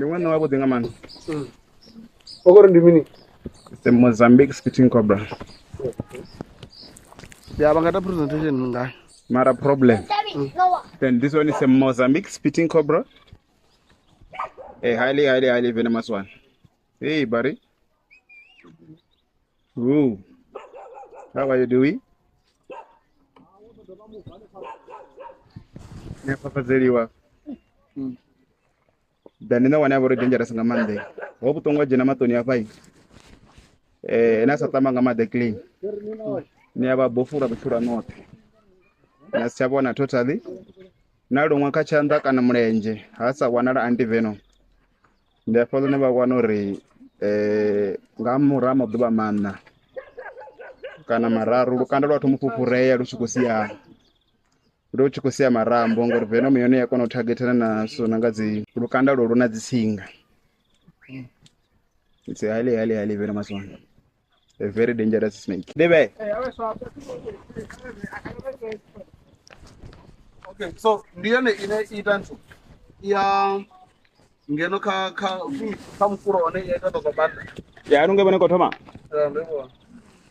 The one know about the man. It's a Mozambique spitting cobra. Yeah, but I got a presentation guy. Not a problem. Then this one is a Mozambique spitting cobra. A highly venomous one. Hey, buddy. Ooh. How are you doing? Yeah, Papa Zeriwa. Then no one ever dangerous on a Monday. Hope to watch Jenamatonia fight. Nasa Tamangama de clean. Never Bofura before not. Nasabona totally. Now don't want catch and duck and a mrange. Has a one other anti-venom. Therefore, never one or Gamuram of the Bamana. Canamara, Rucandro to Mupurea, Ruchukusia. Ruchukusia Maram, Bongo Venom, Yonia Kono target and Sonagazi, Rucanda Runa the Sing. It's a highly venomous one. A very dangerous snake. Debe. Okay, so ndiane ine itanto ya ngeno ka kamfuro ne ya ito ko banda Ya nunga bana ko toma. Ndebo.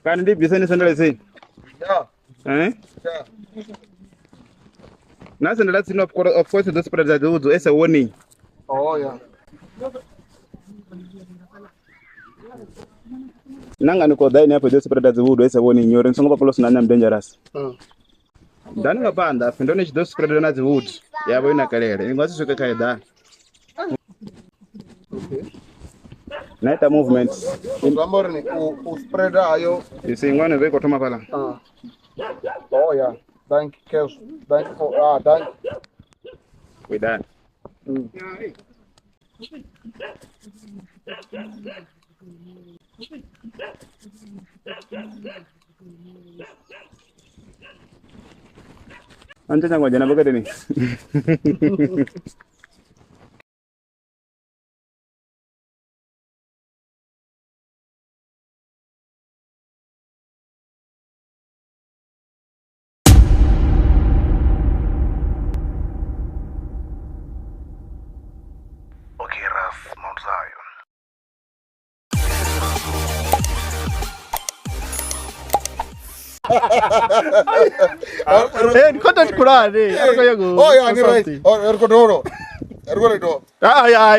Kan ndi bisani sandala sai. Yeah. Eh? Yeah. Na sandala sin of course the spread that do as a warning. Oh yeah. Nanga ni ko dai ne for the spread that do as a warning you're so close na nyam dangerous. Dan nga banda findone chido spread na the wood. Ya boy na kalere. Ngozi soka kaida. Okay. Night movement. Ngambore ni u spread ayo. You see ngwane ve ko toma pala. Oh yeah. Thank you. Thank. We done. Ante jango jana bagade ni. Okay, Raf, Mount Zion. Content kurade. Oh yeah, ni right. Ergodoro.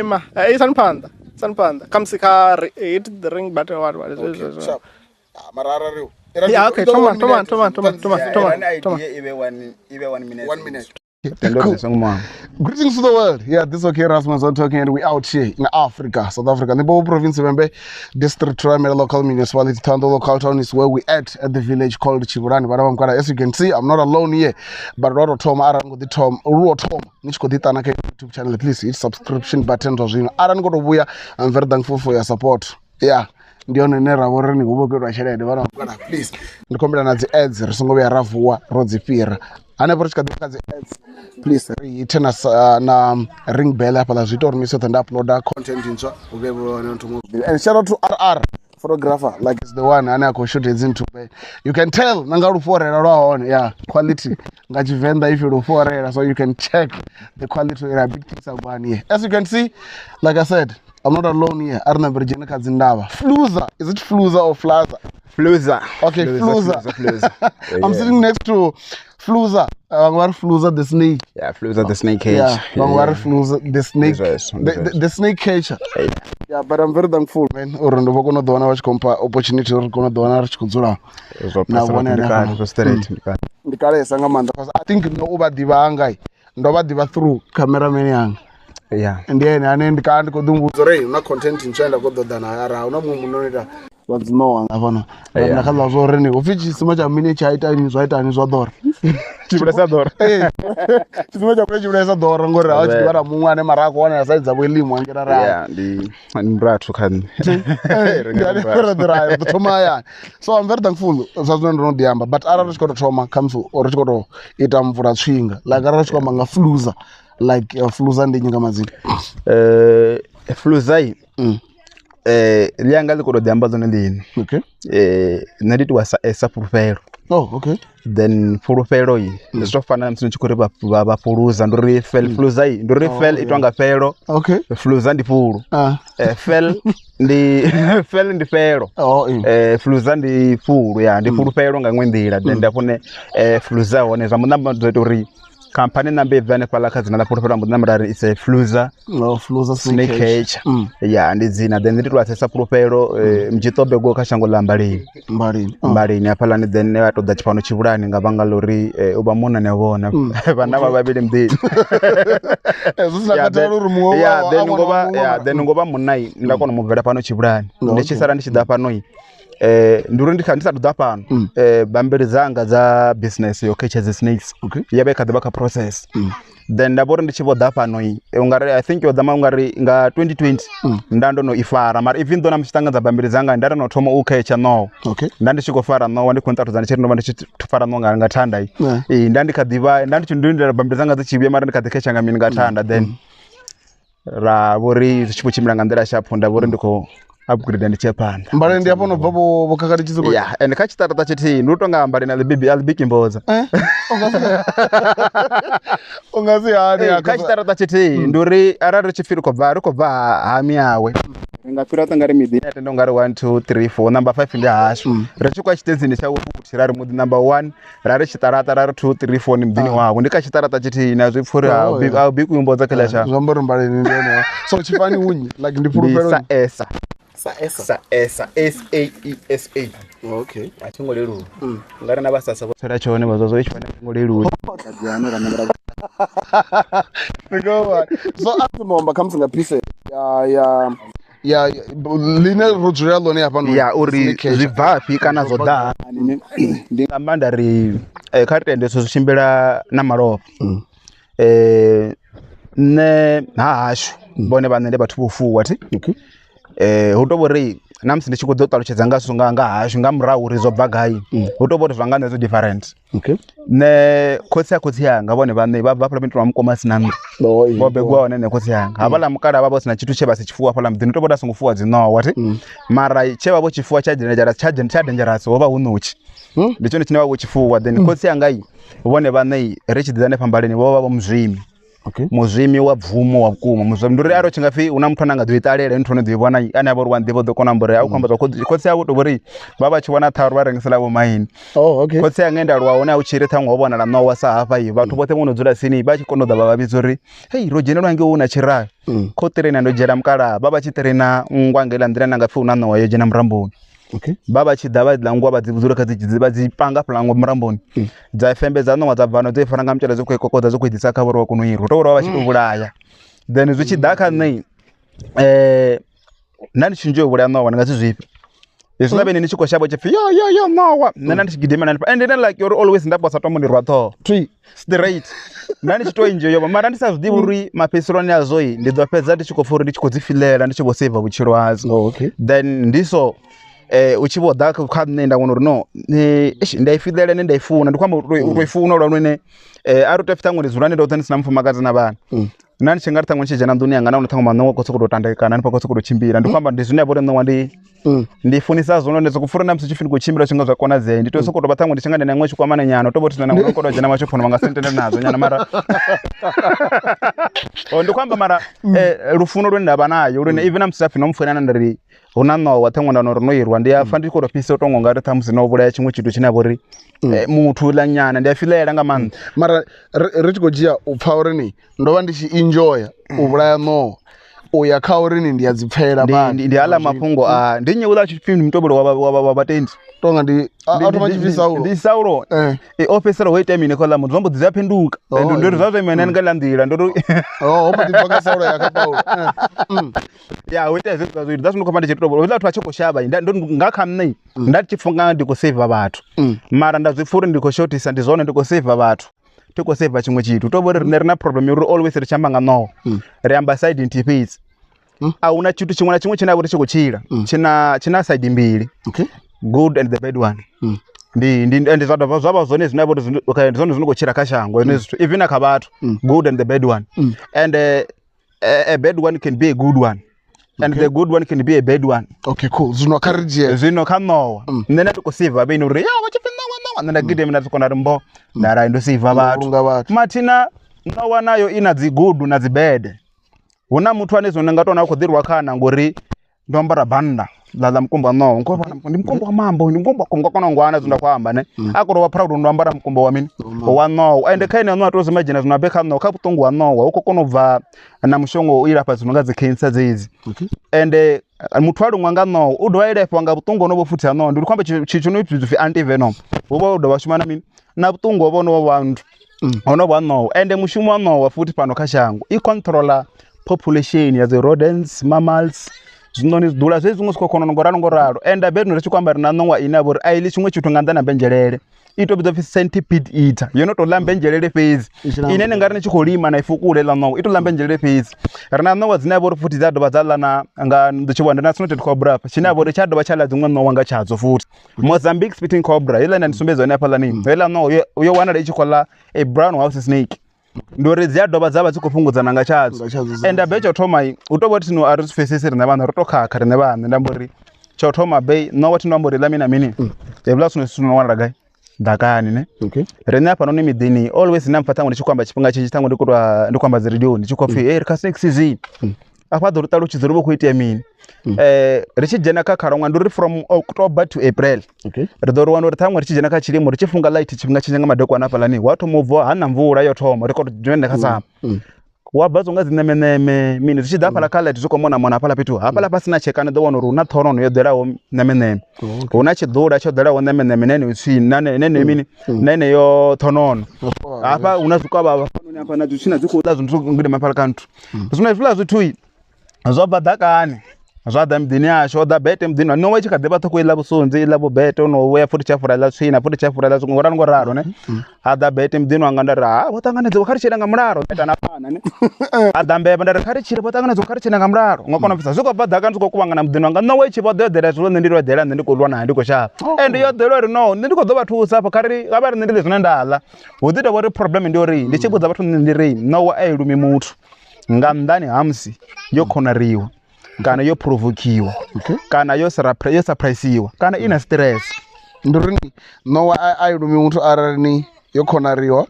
Ma. Sanpanda. Kamsika hit the ring button what is it? Sharp. Marara riu. Yeah, okay. Toma. Even 1 minute. 1 minute. Cool. Greetings to the world. Yeah, this is okay, Rasmus. I'm talking, and we out here in Africa, South Africa. Limpopo province, remember, district Thurwa local municipality, Tando local town is where we at the village called Chiburani. But as you can see, I'm not alone here. But Roto Tom, Aran the Tom, Tom, Nichko Ditanaka YouTube channel. Please hit subscription button. Aran go to Buya. I'm very thankful for your support. Yeah. Ndio nera warani kuboke rashida ndivana mkana please ndikomera na zi ads risongobe ravuwa rodzipira ane porochika dikazi ads please return us na ring bell hapa la zvitor miso and upload content intsva ubebo nonto mobile and shout out to RR photographer like it's the one ane akoshoot into you can tell nanga ruforera rwaone yeah quality ngachi Venda if you ruforera so you can check the quality of big things abani as you can see like I said I'm not alone here. Arna Virginia Kazindava. Fluzza. Is it Fluzza or Fluzza? Fluzza. Okay, Fluzza. I'm sitting next to Fluzza. Fluzza the snake. Yeah, Fluzza the snake cage. Yeah, Fluzza the snake. The snake cage. Yeah, but I'm very thankful, man. Orondo bokono dona wach kompa opportunity orokono dona wach kunzura. Na one ndikale sanga manda because I think no ubadiva angai. Ndobadiva through cameraman yang. Yeah. And then I can't go do not content in China go than around no monita. What's no one? Nakala was already of which is so much a miniature item is right and is adore. Chibrasador. Too much of Prejurazador and go out to Muna and Maraco and aside the William one get around. The brat who can. So I'm very thankful. The amber, but Arabic got a trauma comes to or go to it for a swing like Arabic among a Fluzza. Like Fluzza ndi nyingamazi. Fluzza liangazi ko do ambazo ndini. Okay. Nadi to asa profile. Oh, okay. Then fulufelo iyi zitofana na msini chikuri ba Fluzza nduri fel Fluzza iyi nduri fel itwanga felo. Okay. Fluzza ndi fulu. Fel ndi fel ndi felo. Fluzza ndi fulu ya ndi fulufelo nga ngwendira then ndapone Fluzza one zamunamba tori company number evane pala kazina la fulufelo mbunamrari is a Fluzza. Fluzza snake cage. Yeah, ndi zina then nditwa asesa fulufelo mjitobe go kashango la mbalini apala ni then atoda chipano chibulani nga bangalori uba mona ne bona bana babili mdini. Then ngoba munai ndakona muvela pano chibulani ndichisara ndichida pano nduri ndikhandisa duda pano bambiri zanga za business yo catch the snakes yabe kadaba process then ndabori ndichivoda pano ungari I think yodama ungari nga 2020 ndando no ifara mara even though namchitanga za bambiri zanga ndara no tomo ukecha no ndandichikofara no wandi contract zani chiri no ndichisfara no nga thanda ndandikadiva ndandichindindira bambiri zanga zichibiye mara ndikadikecha nga mini ngathanda then ra bori zichipuchimira nga ndera shapo ndabori ndiko upgrade and chepanda mbale ndi apo no babo bokakati chiziko yeah and kachitata chiti ndotonga mbale na albiki mboza ungazi hani kachitata chiti nduri arari chifiri kobva hami yawe ngapira tangari midini atendo ngari 1 2 3 4 number 5 ndi hashu rechikwa chitenzini chawo kuti rari mudi number 1 rari chitarata rari 2 3 4 ni mdini wako ndikachitarata chiti na zvipfuri albiki mboza kala cha zvambori mbale ndene so chifani unyi like ndipurupero Sa esa S-A-E-S-A. Okay. Achingolelu. Ngari na basasa botsera chone bazozo ichifana ngolelu. So after nomba comes in a piece ya line rodrelo ne hapa no. Ya uri zivapi kana zoda. Ndingamba ndari khatende so chimbela na marofa. Ne hashu bone banende bathu bufuwa ti. Okay. Hutobori namsi ndichikudotaluchedza ngasunga nga hashu ngamurawu rizobva gai hutobori zvangana zo different ne kotsi yanga vone vane vabva pala mitwa mukoma sinamri bobegwa one ne kotsi yanga avala mukara babo sina chitu cheba sichifuwa pala mdini toboda sungufuwa dzino wati mara cheba bo chifuwa cha dangerous woba unuchi ndicho ndine chinewa chifuwa then kotsi yanga iyi vone vane rechidzane pambaleni voba muzvimi muzvimi wa bvumo wa kuma muzvimi nduri aro chingafi una muthu anga dwitalele nthono dwibona ani abo rwa ndibo dokona mbore ya ukhamba kotsi yawo tobori baba chiwana tharu varengisela bo maini kotsi yangenda rwa ona uchire thangwa ubona la nowa sa hafa yi bathu bothe muno dzula sini ba chikonoda baba bizori hey rojene lwange una chira khoterena ndo jera mkala baba chiterena ngwangela ndira nanga fi una nowa yo jena mramboni baba chidava langwa badzibuzura kadzidziba dzipanga plangwa mramboni dzafembe dzano wadzabvano dzefaranga mchela dzokwekokodza zokwedzisa kavoro kunoirwa toro vachituvulaya then zvichidhaka nei nani chinjo vulaya nowa ndingati zvipi isinabe nini chikoshabo chefi yo nowa nani chichigidema nani and then like you're always ndabwasa tomonirwa to straight nani chito enjoy yoba mara ndisazvidivi uri mapesironi azoi ndidzapedza ndichikofuri ndichikodzifilela ndichikoseva buchiro azo then ndiso uchivoda kukhanenda ngono no ndaifidele nendaifuna ndikwamba utoifuna ulwanene arutafita ngoni zulane ndotani sina mfumakazi na bana nani chingari tango nchijana nduni yanga naona tango manongo kotso kutotandika nani pakotso kutochimbira ndikwamba ndizune yabore no wandi ndifunisa zono ndezokufura namsi chifini kuchimbira chinga zvakona zeni nditoso kutobatango ndichingane namwe chikwamana nyano tobotina na ngokodo jana machofona manga sentende nazo nyana mara ndikwamba mara rufuno rwendaba nayo rune even amsafi nomfuna ndari unano wathengwa ndano rinoirwa ndiyafa ndikoro pisa utongo ngari thamusi novula chimwe chitu chinabori muthu la nyana ndiyafilela nga manda mara richigojia upfaurini ndova ndichi-enjoya uvulaya no uya khaurini ndiyadzipfela bani ndi ala mapungo ndinyeula chipindi mtobolo wabatendi tonga ndi automativisauro ndi sauro officer wait a minute kola mudzi vambodzi zaphenduka ndori zvazvo imene ngalandira ndori opatipaka sauro yakapaula ya wait a minute zvazo that's nokapanda chitobolo without wachokoshaba ngakhamnei ndatichifunga ndikoseva vathu mara ndazvipfuri ndikoshotisa ndizone ndikoseva vathu tikoseva chimwe chitu tobori rina problem yori always richamba nga no riamba side intipits auna chitu chimwe na chimwe chinavo richikuchira china side mbili good and the bad one ndi zvava zone zvinavo zone zvinogochira kashango even akabathu good and the bad one and a bad one can be a good one and the good one can be a bad one okay cool zvinokaridzia zvinokanowa nene tikoseva beni uri ya wachipinda nda gidi mina tsiko na rimbo ndara ndo save vhathu matina no wanayo ina dzi good na dzi bad huna muthu ane zwo nga tona khou ḓirwa khana ngori ndo ambara banda la mkumba no ngoba ndi mkumba wa mambo ndi mkumba kona ngwana zwi nda khou amba ne a kho ro wa proud ndo ambara mkumba wa mini wa no ende khaine no to imagine zwi na beka no kha vhuṱungu wa no wa uko kona u bva na mushongo u ilafha zwi nga dzi cancer dzedzi ende muthu a luṅwa nga no u dovha ilafha nga vhuṱungu no futhi ha no ndi khomba tshithu no pfi anti-venom hu vha u dovha shuma na mini na vhuṱungu ho no wa vhathu ono wa no ende mushumo wa no wa futhi pano kha shango I controller population ya the rodents mammals zwino ni dzula zwezwi zwiṅwe sikho kona ngo ralo and abe no ri tshi kwamba ri na ṋowa ine a vho ri a ili tshiṅwe tshithu nga nḓana benjelele I to vhidzwa pfi centipede eater yo no to ḽa benjelele fhedzi ine ni nga ri ni tshi khou lima na ifukule ḽa ṋowa I to ḽa benjelele fhedzi ri na ṋowa dzine a vho ri futhi dza dovha dza ḽa na nga ndi na Snouted Cobra tshine a vho ri tsha dovha tsha ḽa dziṅwe ṋowa nga tshadzo futhi Mozambique spitting cobra heiḽa ine ndi sumbedza hone hafhaḽa ni heiḽa ṋowa yo wanala I tshi khou ḽa a brown house snake ndori dzi a dovha dza vha dzi khou fhungudzana nga tshadzo and abe tsho thoma u to vhothi no a ri pfesesi rine vhana ri to khakha rine vhana nda mbori tsho thoma be no what no mbori la mina mini e vla sino wana gai ndakani ne rine hapa no midini always na mfata ngo tshikwamba tshifhinga tshi tango ndi kwamba dzi radio ndi tshikopfi ri ka sex season apa ḓo ri ṱalu tshi ḓo ri vho khou itea mini ri tshi dzhena kha khalaṅwaha ndi ri from October to April ri ḓo ri wana uri ṱhaṅwe ri tshi dzhena kha tshilimo ri tshi funga light tshifhinga tshi nga madekwana hafhaḽani wa thoma u bva ha na mvula yo thoma ri khou dzhena kha sama wa bva nga dzi nemeneme mini zwi tshi ḓa hafhaḽa kha light zwi khou mona hafhaḽa fhethu hafhaḽa fhasi na tshekana ḓo wana uri hu na ṱhorono yo ḓelaho nemeneme hu na tshiḓula tsho ḓelaho nemeneme nene tswina nene mini nene yo ṱhonono hafha hu na zwikwavha hafhanoni hafha na zwi dzi khou ḽa zwithu ngide mafhala kanthu zwino hezwiḽa zwithu zwa bva ḓakani zwa ḓa mudini yashu ḓa bete mudini no wa tshi kha ḓivha ṱhukhu iḽa vhusunzi iḽa vhubete no vhuya futhi tshafura iḽa tswina futhi tshafura iḽa zwingo ngo ralo ne a ḓa bete mudini wanga nda ri vho ṱanganedza kha ri tshila nga mulalo beta na phana ne a ḓa mbeba nda ri kha ri tshila vho ṱanganedza kha ri tshila nga mulalo nga kona pfisa zwi khou bva ḓakani zwi khou kuvhangana mudini wanga no wa tshi vho ḓo eḓela zwo nṋe ndi ro eḓela nṋe ndi khou lwa nayo ndi khou shavha and yo ḓela uri no nṋe ndi khou ḓo vha thusa afho kha ri vha ri nṋe ndi ḽi zwine nda ḽa hu ḓi tovha uri problem ndi uri ndi tshi vhudza vhathu nṋe ndi ri no wa a i lumi muthu nga nnḓani ha musi yo khonariwa kana yo provokiwa kana yo surpriseiwa kana ina stress nduri no a I lumi muthu arali ni yo khonariwa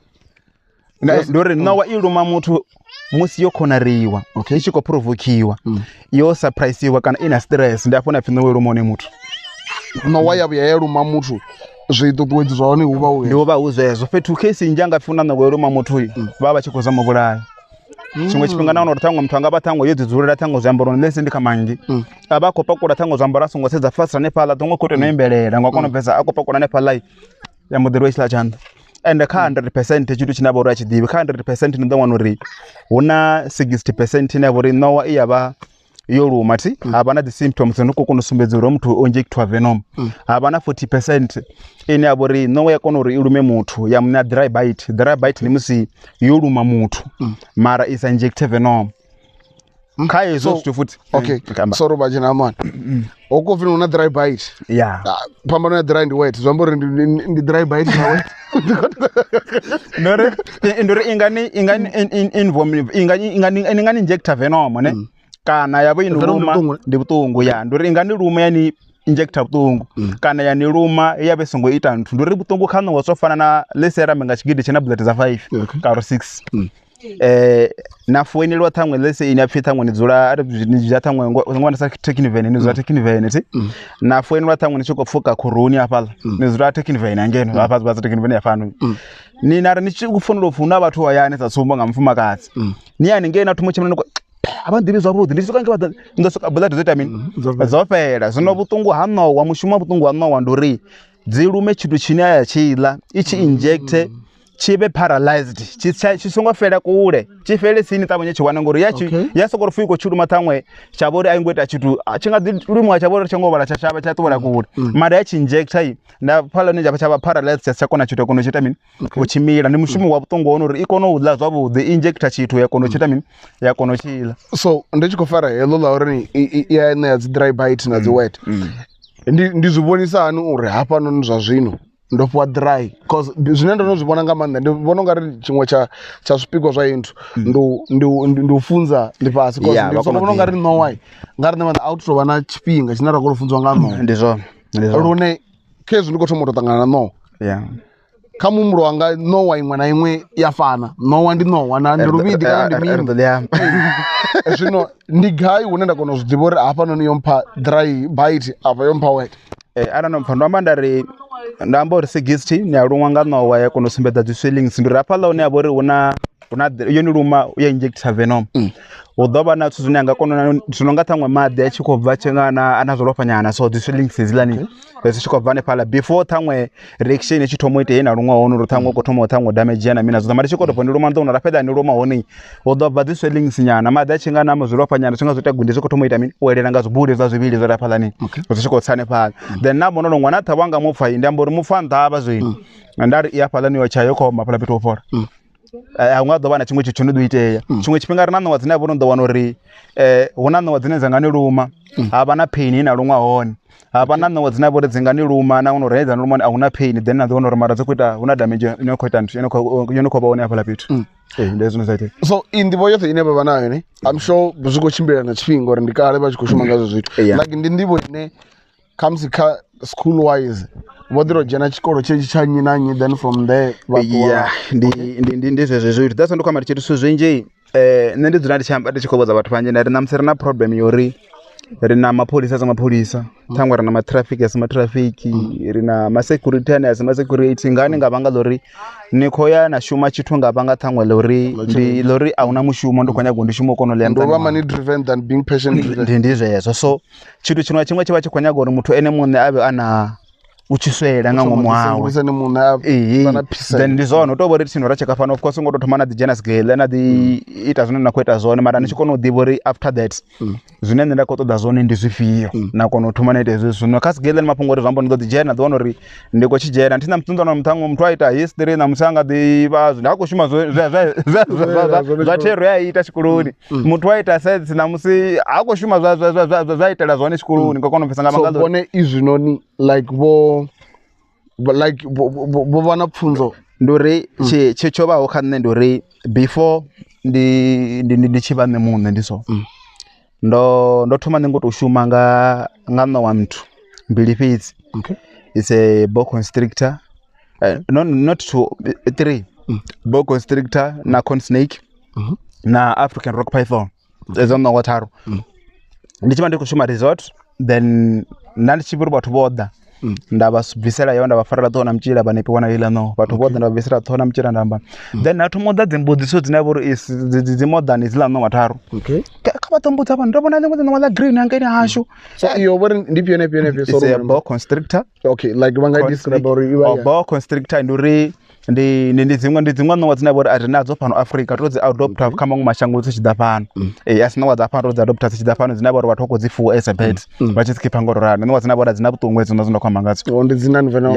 nduri no I luma muthu musi yo khonariwa I tshi khou provokiwa yo surpriseiwa kana ina stress ndi afho na pfi no we lumone muthu no ya vhuya ya luma muthu zwi ṱuṱuwedzi zwa hone hu vha hu zwezwo fhethu case nnzhi anga funa no we luma muthu vha tshi khou zama vhulaya tshiṅwe tshifhinga na uri ṱhaṅwe muthu anga vha ṱhaṅwe yo dzidzulela ṱhaṅwe zwiambaroni ḽese ndi kha mangi a vha a khou pakula ṱhaṅwe zwiambaro a songo sedza fast hanefhaḽa ṱhaṅwe khou tou no imbelela nga kona u bvesa a khou pakula hanefhaḽa ya muḓiri wa tshiḽa tshanḓa ende kha 100% tshithu tshine a vha uri a tshi ḓivhi kha 100% ni ḓo wana uri hu na 60% ine ya vha uri nowa I ya vha yo luma thi ha vha na dzi symptoms ndi khou kona u sumbedza uri muthu o injectiwa venom ha vha na 40% ine ya vha uri nowa ya kona uri I lume muthu ya muna dry bite ndi musi yo luma muthu mara isa injecte venom kha hezwo zwithu futhi so ro badzhena mani hoko vhino una dry bite phambano ya dry ndi wet zwi amba uri ndi dry bite na wet ndori ingani injecta venom ne kana yavho ino luma ndi vhuṱungu nduri ingani luma yani injecta vhuṱungu kana yani luma yavhe songo ita nthu nduri vhuṱungu kha ṋowa zwo fana na leserum nga tshigidi tshina bullet za 5 karo 6 na foinelwa ṱhaṅwe lese ine apfi ṱhaṅwe ni dzula ari zwi zwa ṱhaṅwe ngwana sa Tekinven ni dzula Tekinven ti na foinelwa ṱhaṅwe ni tshi khou pfuka khoroni hafhaḽa ni dzula Tekinven ngeno hafha dza Tekinven ya fano ni nari ni tshi kufunela u funa vhathu hayani sa tsumbo nga mfumakadzi ni yani ngena thumo tshimene abantu bizwavhuḓi ndi soka ngivha ndo soka bullet zeta mini dzo fhela zwino vhuṱungu ha ṋowa mushumo vhuṱungu ha ṋowa nduri dzi lume tshithu tshine ya tshila I tshi injecte tshi be paralyzed tshi songo fela kule tshi fele sini ṱavhanye tshi wana ngori ya soko ri fuiko tshiluma ṱhaṅwe tsha vhori a ngo ita tshithu tshi nga ḓi lumiwa tsha vhori tshi ngo vhala tsha shavha tsha ṱuwela kule mara ya tshi injecta na phala ne tsha vha paralyzed tsha kona tshithu kono tshita mini u tshimila ndi mushumo wa vhuṱungu wona uri I kona u ḽa zwavhuḓi injecta tshithu ya kona tshita mini ya kona tshila so ndi tshi khou fara heḽo ḽa uri ya ṋea dzi dry bite na dzi wet ndi zwi vhonisa hani uri hafha noni zwa zwino ndo fhiwa dry because zwine ndo no zwi vhona nga maanḓa ndi vhona ungari tshiṅwe tsha zwipikwa zwa inthu ndi u funza ḽifhasi because ndi songo vhona ungari no why ngari nṋe maanḓa a u tou vha na tshifhinga tshine ra khou funziwa nga no ndi zwone lune khezwi ndi khou thoma u tou ṱangana na no yeah kha muhumbulo wanga nowa iṅwe na iṅwe ya fana nowa ndi nowa na ndi luvhidi kana ndi mini zwino ndi gai hune nda kona u zwi ḓivha uri hafhanoni yo mpha dry bite afha yo mpha wet I don't know mpha ndo amba ndari nda amba uri 60 ni a luṅwa nga nowa ya kona u sumbedza dzi swellings ndi ri hafhaḽa hune ya vha uri huna yo ni luma ya injecta venom hu ḓo vha na zwithu zwine anga kona zwino nga ṱhaṅwe maḓi a tshi khou bva tshengana ana zwo lofhanyana so dzi swellings hedzilani zwi tshi khou bva hanefhaḽa before ṱhaṅwe reaction i tshi thoma u ita na luṅwa hone uri ṱhaṅwe u khou thoma ṱhaṅwe damage ya na mina zwo mara tshi khou tou ndi luma ndo na fhedza ni luma hone hu ḓo bva dzi swellings nyana maḓi a tshengana ama zwi lofhanyana zwi nga zwo ita gundi zwi khou thoma u ita mini u elela nga zwibuli zwa zwivhili zwo hafhaḽani zwi tshi khou tsa hanefhaḽa then na vhono ṅwana ṱhavha nga mupfha ndi amba uri mupfha nṱhavha zwino ndari i hafhaḽani yo tsha yo khoma fhaḽa fhethu ho fora a nga ḓo vha na tshiṅwe tshithu no ḓo itea tshiṅwe tshifhinga ri na ṋowa dzine a vha no ḓo wana uri hu na ṋowa dzine dza nga ni luma ha vha na pain i na luṅwa hone ha vha na ṋowa dzine a vha uri dzi nga ni luma na wana uri hedza ni luma a hu na pain then na ḓo wana uri mara dzi khou ita hu na damage yo no khou ita nthu yo no khou vha hone hafhaḽa fhethu ndi zwine zwa itea so i nḓivho yoṱhe ine vha vha nayo ne I'm sure zwi khou tshimbila na tshifhinga uri ndi kale vha tshi khou shuma ngazwo zwithu like ndi nḓivho ine khamusi kha school wise vho ḓi ro dzhena tshikolo tshetshi tsha nnyi na nnyi then from there ndi zwezwo zwithu that's ndo khou amba tshithu zwinzhi nṋe ndi dzula ndi tshi amba ndi tshi khou vhudza vhathu vhanzhi ri na musi ri na problem yori ri na mapholisa sa mapholisa ṱhaṅwe ri na matrafiki asi matrafiki ri na masecurity ane asi masecurity ngani nga vhanga ḽori ni khou ya na shuma tshithu nga vhanga ṱhaṅwe ḽori a hu na mushumo ndi khou nyaga ndi shumo kona u ḽia ndo vha money driven than being patient driven ndi zwezwo so tshithu tshiṅwe tshiṅwe tshi vha tshi khou nyaga uri muthu ene muṋe a vhe a na u tshi swela nga ngomu hawe then ndi zwone u tou vha uri thino ra tsheka fano of course u ngo tou thoma na ḓi dzhena scale na ḓi ita zwine na khou ita zwone mara ni tshi kona u ḓivha uri after that zwine nṋe nda khou ṱoḓa zwone ndi zwifhio na kona u thoma na ita hezwi zwino kha scale ni mafhungo uri zwi amba ni ḓo ḓi dzhena ḓi wana uri ndi khou tshi dzhena nthi na muṱunḓo na muṱhango muthu a ita history na musi a nga ḓivha zwine a khou shuma zwa thero ya ita tshikoloni muthu a ita science na musi a khou shuma zwa itela zwone tshikoloni nga kona u pfesa nga maga so vhone izwinoni like vho vha na pfunzo ndi uri tsho vhaho kha nṋe ndi uri before ndi tshi vha nṋe muṋe ndi so ndo thoma ndi ngo tou shuma nga ṋowa muthu mbili fhedzi it's a boa constrictor not two 3 boa constrictor na corn snake na African rock python ezo ṋowa tharu ndi tshi vha ndi khou shuma resort then nda ndi tshi vhori vhathu vho ḓa nda vha bvisela yo nda vha farela ṱhoho na mutshila vha nepi wana iḽa no vhathu vho ḓa nda vha bvisela ṱhoho na mutshila nda amba then na thoma u ḓa dzimbudziso dzine a vha uri dzi modern idziḽa ṋowa tharu kha vha ḓo mbudza vhana ndo vhona ḽiṅwe ṋowa ḽa green hangeni hashu so iyo vhori ndi pionepionepio it's a boa constrictor okay like vha nga describe uri boa constrictor ndi uri ndi dziṅwe ṋowa dzine a vha uri a ri nadzo fhano Africa to dzi adopta kha maṅwe mashango dzi tshi ḓa fhano a si ṋowa dza fhano to dzi adopta dzi tshi ḓa fhano dzine a vha uri vhathu vha khou dzi fuwa as a pet vha tshi dzi khipha ngo ralo ṋowa dzine a vha uri a dzi na vhuṱungu hedzo ndo khou amba ngadzo ndi dzi non-venom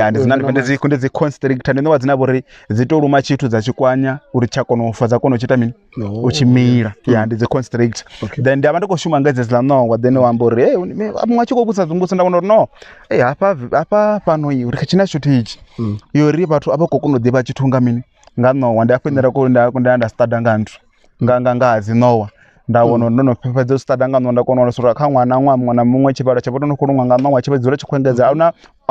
ndi dzi constrictor ndi ṋowa dzine a vha uri dzi to luma tshithu dza tshikwanya uri tsha kona u fa dza kona u tshi ita mini u tshi mila ndi dzi constrictor then ndi avha ndi khou shuma nga dzedziḽa ṋowa then wa amba uri muṅwe a tshi khou vhudzisa dzimbudziso nda vhona uri no hafha fhano uri kha tshina tshithu itshi yori vhathu a vha khou kona u ḓivha tshithu nga mini nga ṋowa ndi afho ndera ko nda study nga nthu nga dzi ṋowa nda vhona uri ndo no fhedza u study nga ṋowa nda kona u sura kha ṅwana muṅwe na muṅwe tshivhalo tsha vhathu no khou luṅwa nga ṋowa tshi dzula tshi khou engedza a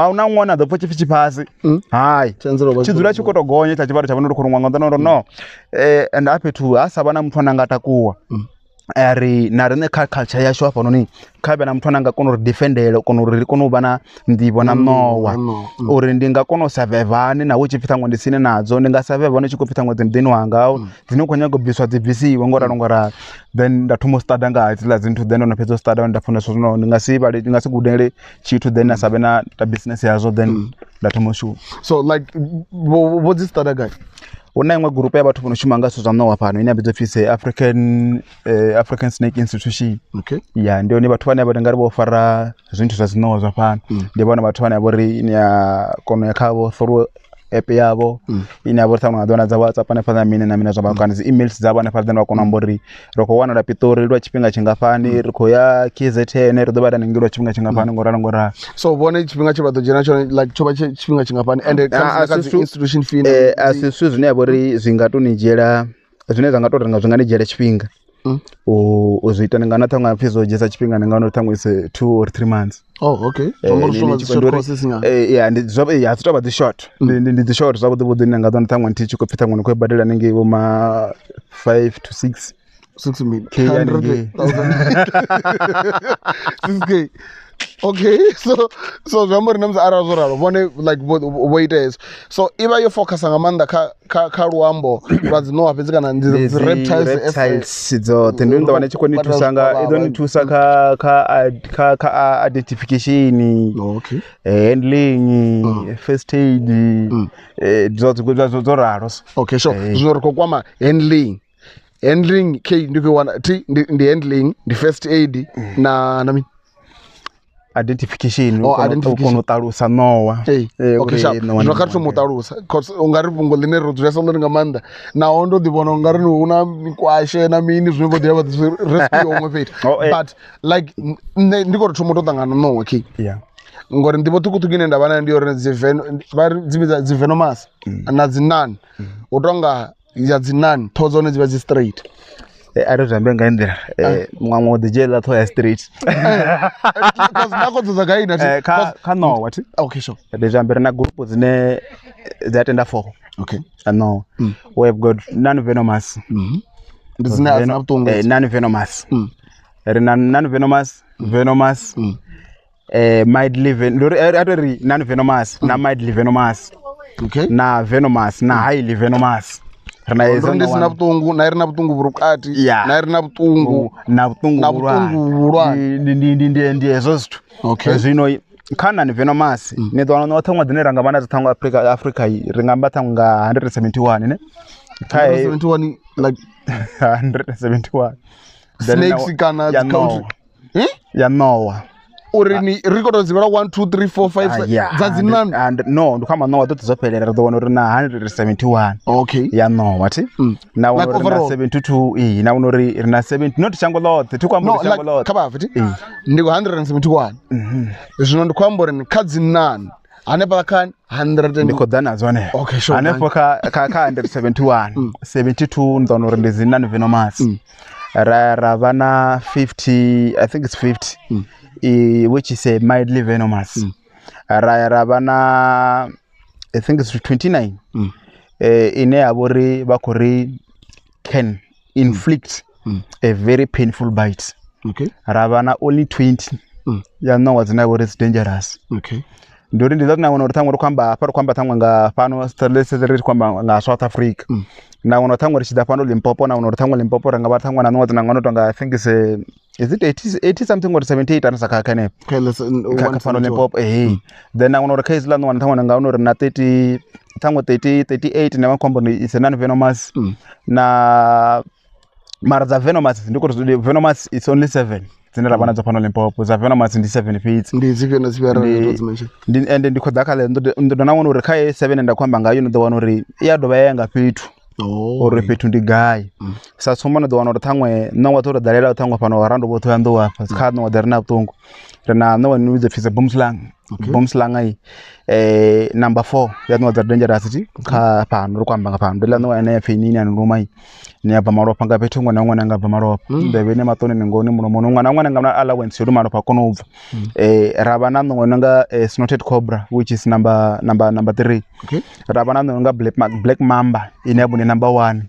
hu na ṅwana ḓo pfa tshipfi tshi fhasi hayi tshi dzula tshi khou tou gonya tsha tshivhalo tsha vhathu no khou luṅwa nga ṋowa uri no and a fhethu ha sa vha na muthu ane anga takuwa ri na riṋe kha culture yashu hafhanoni kha vhe na muthu ane anga kona uri defendele kona uri ri kone u vha na nḓivho na ṋowa uri ndi nga kona u survive hani naho tshi pfi ṱhaṅwe ndi sine nadzo ndi nga survive hone tshi khou pfi ṱhaṅwe dzi muḓini wanga dzine u khou nyaga u bviswa dzi bvisiwe ngo ralo then nda thoma u study nga hedziḽa dzinthu then ndo fhedza u study nda funesa zwino ndi nga si gudele tshithu then na sa vhe na ta business yazwo then nda thoma u shuma so like vho dzi study gai hu na iṅwe gurupu ya vhathu vho no shuma nga zwithu zwa ṋowa fhano ine ya vhidzwa pfhi African Snake Institution ndi hone vhathu vhane vha nga ri vho fara zwinthu zwa dziṋowa zwa fhano ndi vhone vhathu vhane vha uri ni ya kona ya khavho Thurwa app yavho ine ya vha uri ṱhaṅwe nga ḓona dza WhatsApp hanefha na mini na mini zwa kana dzi emails dzavho hanefha then vha kona u amba uri ri khou wanala Piṱori lwa tshifhinga tshingafhani ri khou ya KZN ri ḓo vha hanengei lwa tshifhinga tshingafhani ngo ralo so vhone tshifhinga tshe vha ḓo dzhena tshone like tsho vha tshifhinga tshingafhani and institution fee a si zwithu zwine ya vha uri zwi nga to ni dzhiela zwine zwa nga to ri nga zwi nga ni dzhiela tshifhinga uzviita ndingana tanga physiologist chipinga ndingana tanga is 2 or 3 months. Oh, okay. Short courses nga. Yeah, and it's about the short. The short is about the wooden and I tanga teach ko pita ngono ko badela ninge uma 5 to 6 million. 6K. Okay, so remember names arazora one like what it is. So if you focus on Amanda ka Ruambo was no apezika na reptiles so tendo wane chiko ni tusanga edoni tusaka ka identification. Okay. Handling, first aid, zo raros. Okay, so zoro kwama handling k ndiko wana ndi handling, the first aid na nami identification ukonotarusa nowa. Okay, sharp. Nokati motarusa cause ungari bungo line rodresa lenga manda na ondo dibona ungari una kwashe na mini zwimbo deba rescue omwe pete. But like ndiko tomoto tangana no. Okay. Yeah. Ngori ndibo tukutugine ndabana ndiyo zivenomas na zinani utonga ya zinani tozone ziba zi straight. I don't remember ngaendera mwango the jail that was straight because nako tuzagaina ka no what. Okay, sure. The jamber na group zine that and for. Okay. No. We have got non-venomous. Non-venomous. Non-venomous, venomous, mildly non-venomous, na mildly venomous. Okay. Na venomous, na highly venomous. Na irina butungu burukati, na irina butungu burwa. Ndi exhaust. Okay. Zino kana ni venomous. Ne dwana no thangwa dine rangabana zithangwa Africa ringamba thanga 171 ne. 171 like 171. Snakes kana country. Ya nowa. Urini record zibara 1 2 3 4 5 zazinani and no ndukama no wato tuzopelera dona rina 171. Okay. Ya no what. Now like rina 72 now unori rina 70 not chango lot tukwamba chango lot kaba afiti ndiko 171. Zvino ndikwamba rini kadzinani anepa kan 100 ndiko dana zone. Okay, sure. Anepa ka 171 72 ndonori ndizinani venomous. Ravana 50, I think it's 50. Which is a mildly venomous. Ravana, I think it's 29. Ine abori bakori can inflict a very painful bite. Okay. Ravana only 20. Ya no what's now is dangerous. Okay. During the na wono tangwa kwamba paro kwamba tangwa nga pano starless kwamba nga South Africa. Na wono tangwa rishida pano Limpopo na wono tangwa Limpopo ranga tangwa na no na ngono tanga I think is it 80 something or 78 anasaka kane. Okay, let's pano Limpopo then na wono case la no tangwa nga wono na 30 tangwa 38 na kwamba is non venomous. Na mara venomous ndiko venomous is only 7. Zinera bana za pano Limpopo za venomous ndi 7 feet. Ndi zipe na zipe mention. And ndiko dakale ndo na wono kai 7 enda kwamba ngayo ndo wono ri ya doba yenga pitu. Or repeat ndi guy. Sa somana do wono thangwe no wato dalela thangwa pano warando boto yando wa kad no derna tongo. Rena no one with the boomslang. Boomslang ai number 4 ya no the dangerosity ka pano kwamba pano dela no ene finini anu rumai. Ni aba maropa nga petu ngwana ngwana nga maropa ndebe ne matone ngoni muno ngwana ngwana nga allowance yo maropa kono uva rabana ngwana nga Snouted Cobra which is number 3. Okay. Rabana nga black mamba inebu ni number 1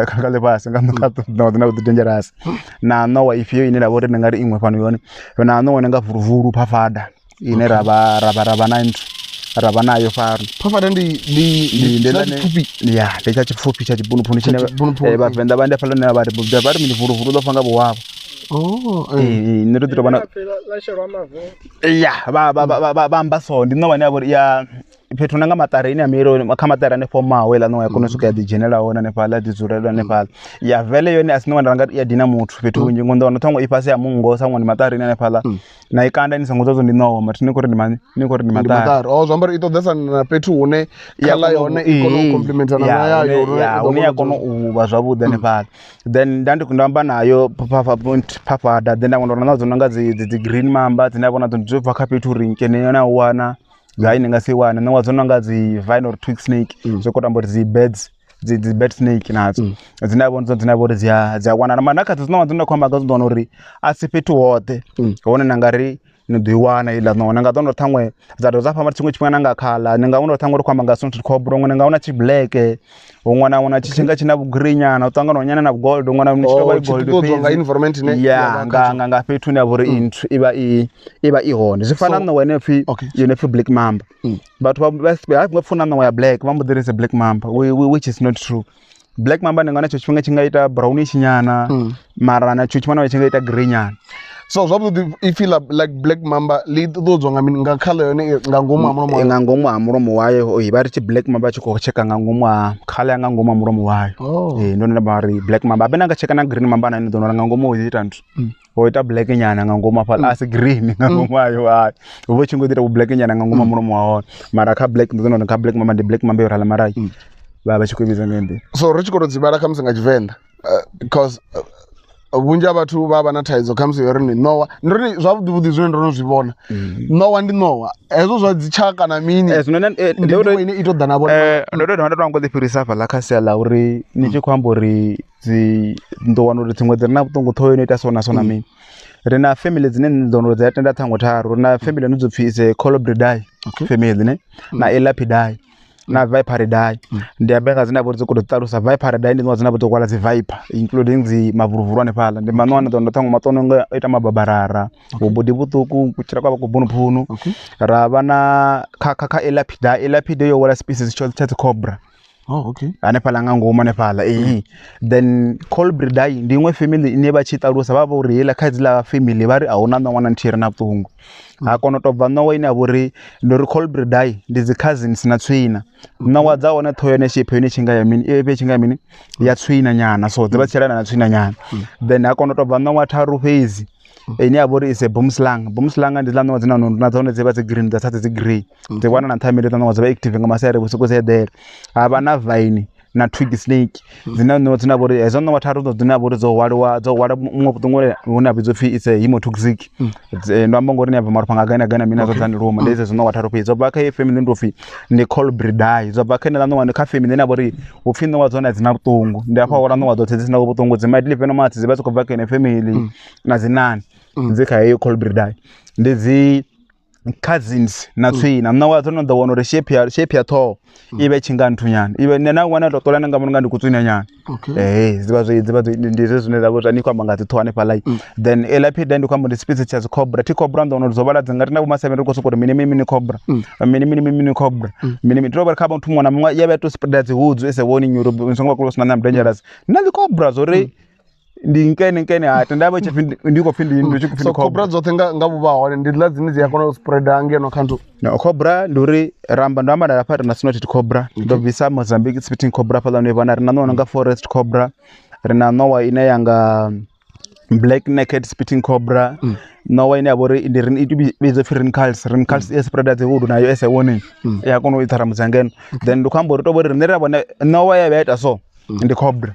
kakale basi nga mkato no the dangerous na no if you inela bore ngari imwe pano yone na no nga vuruvuru pafada ine rabana rabana yo faru pafada ndi fupi ya lecha chifupi cha chibunu puni chine ba Venda bande pala na bari mini vuru lo fanga bo wabo. Nirudiro bana ya ba mbaso ndi no bane abo ya pethu nanga matare ine amiro makamatara ne forma wela no ya kono suka di general ona ne pala di zurelo ne pala ya vele yone asino ndanga ya dina mutu pethu unji ngondo no tongo ipase ya mungo sangwa ni matare ne pala na ikanda ni sango zozo ndi no mati niko ndi matare zomba ito desa na pethu une kala yone ikono complementana na ya one ya kono uba zwabuda ne pala then ndandi kundamba nayo papa da then ngondo nazo nanga zi green mamba tinabona tonjova kapethu rinkene yona wana gayi ninga siwana no wazona ngazi vine or twig snake zokota mboti zi beds dzi bed snake nadzo dzina vhona dzina vhori dzi wana mana kha dzina dzina khomba ga dzona uri a si fhethu hoṱhe hone na ngari ni ḓo i wana iḽa nona nga ḓono ṱhaṅwe dza dovha dza fhamba tshiṅwe tshifhinga nga khala ni nga wana ṱhaṅwe uri khou amba nga Snouted Cobra ni nga wana tshi black huṅwe na wana tshitshinga tshina vhugrinya nyana u ṱangana nyana na gold huṅwe na tshi tovha gold nga environment ne ya nga fhethu ne vhori inthu iba i hone zwi fana na wena pfi yone pfi black mamba but vha funa na ya black vha mboḓirisa black mamba which is not true. Black mamba ni nga na tsho tshifhinga tshi nga ita brownish nyana mara na tsho tshifhinga tshi nga ita green nyana. So zwavhuḓi I feel like black mamba ḽi ṱuṱuwedzwa nga khala yone nga ngomu ha mulomo nga ngomu ha mulomo wayo vha ri tshi black mamba tshi khou tsheka nga ngomu ha khala nga ngomu ha mulomo wayo ndo nda vha ri black mamba abe nga tsheka na green mamba na ni ḓo nga ngomu ho ita nthu ho ita black nyana nga ngomu afha asi green nga ngomu ayo hayi vho tshi ngo ita black nyana nga ngomu ha mulomo wayo mara kha black ndo no kha black mamba ndi black mamba yo rala mara vha tshi khou vhidza ngende. So ri tshi khou dzivhala kha musi nga Tshivenḓa because vhunzhi ha vhathu vha vha na thaidzo kha musi uri ni ṋowa ndiri zwavhuḓi zwine ndo no zwi vhona ṋowa ndi ṋowa hezwo zwa dzi tshaka na mini ndo ine ito ḓa na vhona ndo ndo ngo ḓi fhirisa fha ḽa kha sia ḽa uri ni tshi khou amba uri dzi ndo wana uri dziṅwe dzi na vhuṱungu ṱhoho ino ita sona sona mini ri na family dzine ni ḓo no dzi tenda ṱhango tharu na family ino dzo pfi ise Cobra family ne na Elapidae na Viperidae ndi abeka dzina vho dzi khou ṱalusa Viperidae ndi dzina vho dzo kwala dzi viper including dzi mavuruvuru ane phala ndi maṅwana ndo ṱhango maṱono nga ita mababarara vhubudi vhuṱuku kutshira kwa kubunupunu ra vha na kha Elapidae yo wala species tsha dzi Cobra. Ane phala nga ngomu ane phala then Cobra ndi iṅwe family ine vha tshi ṱalusa vha vha uri hela kha dzila family vha ri a huna ṅwana nthihi na vhuṱungu ha kona to bva ṋowa ine ya vhori ndo ri Cobra ndi dzi cousins na tswina ṋowa dza hone ṱhoho yone shape yone tshi nga ya mini tshi nga ya mini ya tswina nyana so dzivha tshelana na tswina nyana then ha kona to bva ṋowa tharu fhedzi ine ya vhori ise boomslang ndi ḽa ṋowa dzina na dzone dzivha dzi green dza dzi grey dzi wana na ṱhameli ḽa ṋowa dzivha active nga masiari vhusiku dzi eḓela ha vha na vine na twig snake dzina ṋowa dzina vhori hezo ṋowa tharu dzo dzina vhori dzo wala muṅwe vhuṱungu hune vhidzo pfi ise hemotoxic ndo amba ngori ni ya bva marufha nga gana gana mina dzo dzani luma ndi dzo ṋowa tharu fhedzi dzo bva kha family ndo pfi ndi Cobra dzo bva kha ḽa ṋowa kha family ine vhori hu pfi ṋowa dzone dzina vhuṱungu ndi afha wala ṋowa dzoṱhe dzina vhuṱungu dzi might live no mathi dzi vha dzi khou bva kha family na dzi nani dzi kha heyo Cobra ndi dzi cousins na tswina ṋowa dzo no ḓo wana uri shape ya ṱhoho ibe tshinga nthu nyana ibe na wana to ṱola nga munga ndi kutswina nyana dzivha ndi zwine zwa vho zwa ni khou amba nga dzi ṱhoho hanefha lai then Elapidae ndi khou amba ndi species tsha dzi Cobra Cobra ndo no dzo vhala dzi ngari na vho masevhe ri khou sokou uri mini Cobra mini Cobra mini ndo vha kha muthu muṅwe na muṅwe ya vha to spread dzi hudzu ese woni nyuru songo close na dangerous na dzi Cobra zori ndi nkene ha tenda vha tshi ndi khou pfi ndi tshi khou pfi Cobra dzoṱhe nga vhuvha hone ndi ḽa dzine dzi a kona u spreada ngeno kha nthu no Cobra ndi uri ramba ndo amba na pha na Snouted Cobra ndo bvisa Mozambique spitting Cobra fha ḽa vhona ri na ṋowa nga forest Cobra ri na ṋowa ine yanga black naked spitting Cobra ṋowa ine ya vhori ndi ri itu vhidzo pfi Reptiles ya spreada dzi hudu nayo ese warning ya kona u ithara muzangeno then ndi khou amba uri to vhori rine ra vhona ṋowa ya vha ita so ndi Cobra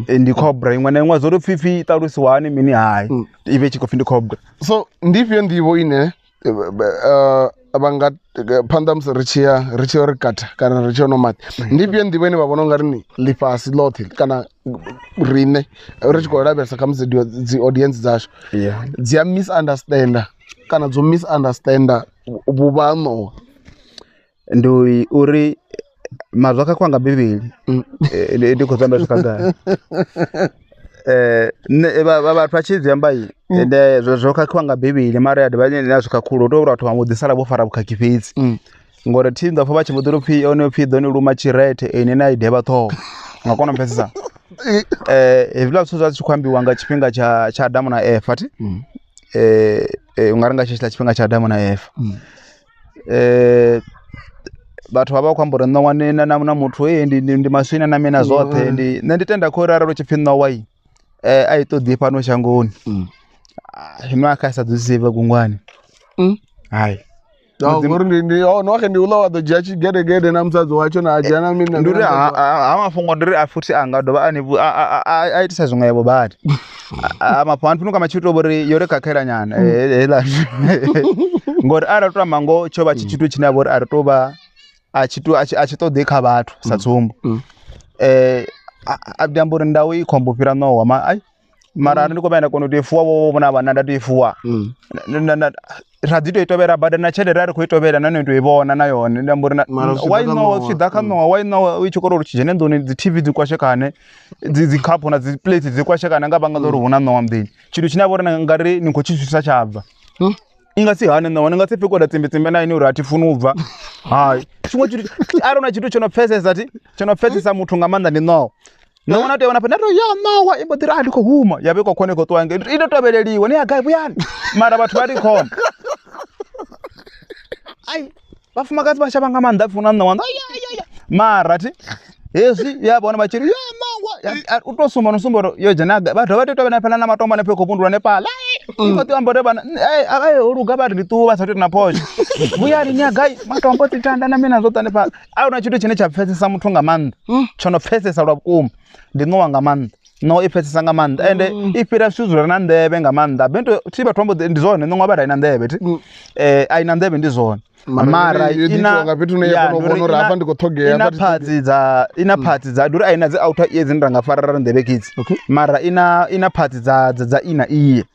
ndi Cobra iṅwe na iṅwe zwo ri pfhi ṱalusiwa hani mini hayi ibe tshi khou pfi ndi Cobra. So ndi ifhio nḓivho ine vha nga phanḓa musi ri tshi ri kata kana ri tshi no maṱi ndi ifhio nḓivho ine vha vhona ungari ni ḽifhasi ḽoṱhe kana rine ri tshi khou lavhelesa kha musi dzi audience dzashu dzi a misunderstanda kana dzo misunderstanda vhuvha ha ṋowa ndi uri mazwa kha kwanga bivhili ndi khou zamba swika gai vhathu vha tshi dzi amba ende zwo khakhiwa nga bivhili mara ndi vhane na swika khulu tou vhathu vha mbo ḓi sala vho fara vhukhakhi fhedzi ngori thi ndo pfa vha tshi mbo ḓi pfi one pfi ḓo ni luma tshirethe ene na idea ṱhoho nga kona pfesesa hezwiḽa zwithu zwa tshi khou ambiwa nga tshifhinga tsha Adamu na Eva ti u nga ri nga tshifhinga tsha Adamu na Eva vhathu vha vha khou amba uri ṋowa na muthu ndi maswina na mina zwoṱhe nṋe ndi tenda khou ri arali tshi pfi ṋowa a i ṱoḓi fhano shangoni ino a kha sa dzisive gungwani hayi noke ndi uḽa wa ḓo dzhia tshigedegede na musadzi watsho na adzhia na mini ndi uri ha mafhungo ndi uri a futhi anga dovha a itisa zwiṅwevho badi mafhungo ani pfunuka matshi tou vhori yo ri khakhela nyana heḽa ngori arali to amba ngo tsho vha tshi tshithu tshine a vha uri a ri tou vha a tshi ṱoḓi kha vhathu sa tsumbo abdiambori ndau ikombupira no ma ai mara ndiko baina kono defuwa wo bona bana ndadefuwa radito itobera bada na chede rari kuitobera nane ndo ibona nayo ndambori why no sidaka no why no wichikoro chijene ndo ni TV zikwashekane zikapo na ziplate zikwashekana ngabanga loro huna no amdini chidu chinabora ngari niko chisisa chabva ingasi hane no ngasi pikoda tsimbe na ini urati funubva hai chimwe chidu arona chidu chono pfesesa muthu ngamanda ni no Naona te wanapenda ya mawa imbotira aliko huma yabeko kone ko twange ino tobeleliwe ni agayi buyani mara bathu bari khona ai bafuma kazi bashabanga manda funa na wanda ya mara ti yesi yabona machiri ya mawa utosuma nosumboro yo janaga bathu bathu bana phela na matomba ne pheko pundula ne pala iko tiambore bana akaye uruga bari lituwa sathu na posho buyani ni agayi matombo titanda na mina zotane pala au na chitu chine chapfesesa muthu ngamanda chono pfesesa lwakuma ndinowa ngamanda no ipfesesa ngamanda ende ipira suzura na ndebe ngamanda bento tiba tombo ndizone no ngwabada ina ndebe ti aina ndebe ndizone mara ina ngapitu ne yakono bono rapa ndikothogea ina parts za dura aina zi outer ears ndanga farara ndebe kids mara ina parts za ina iye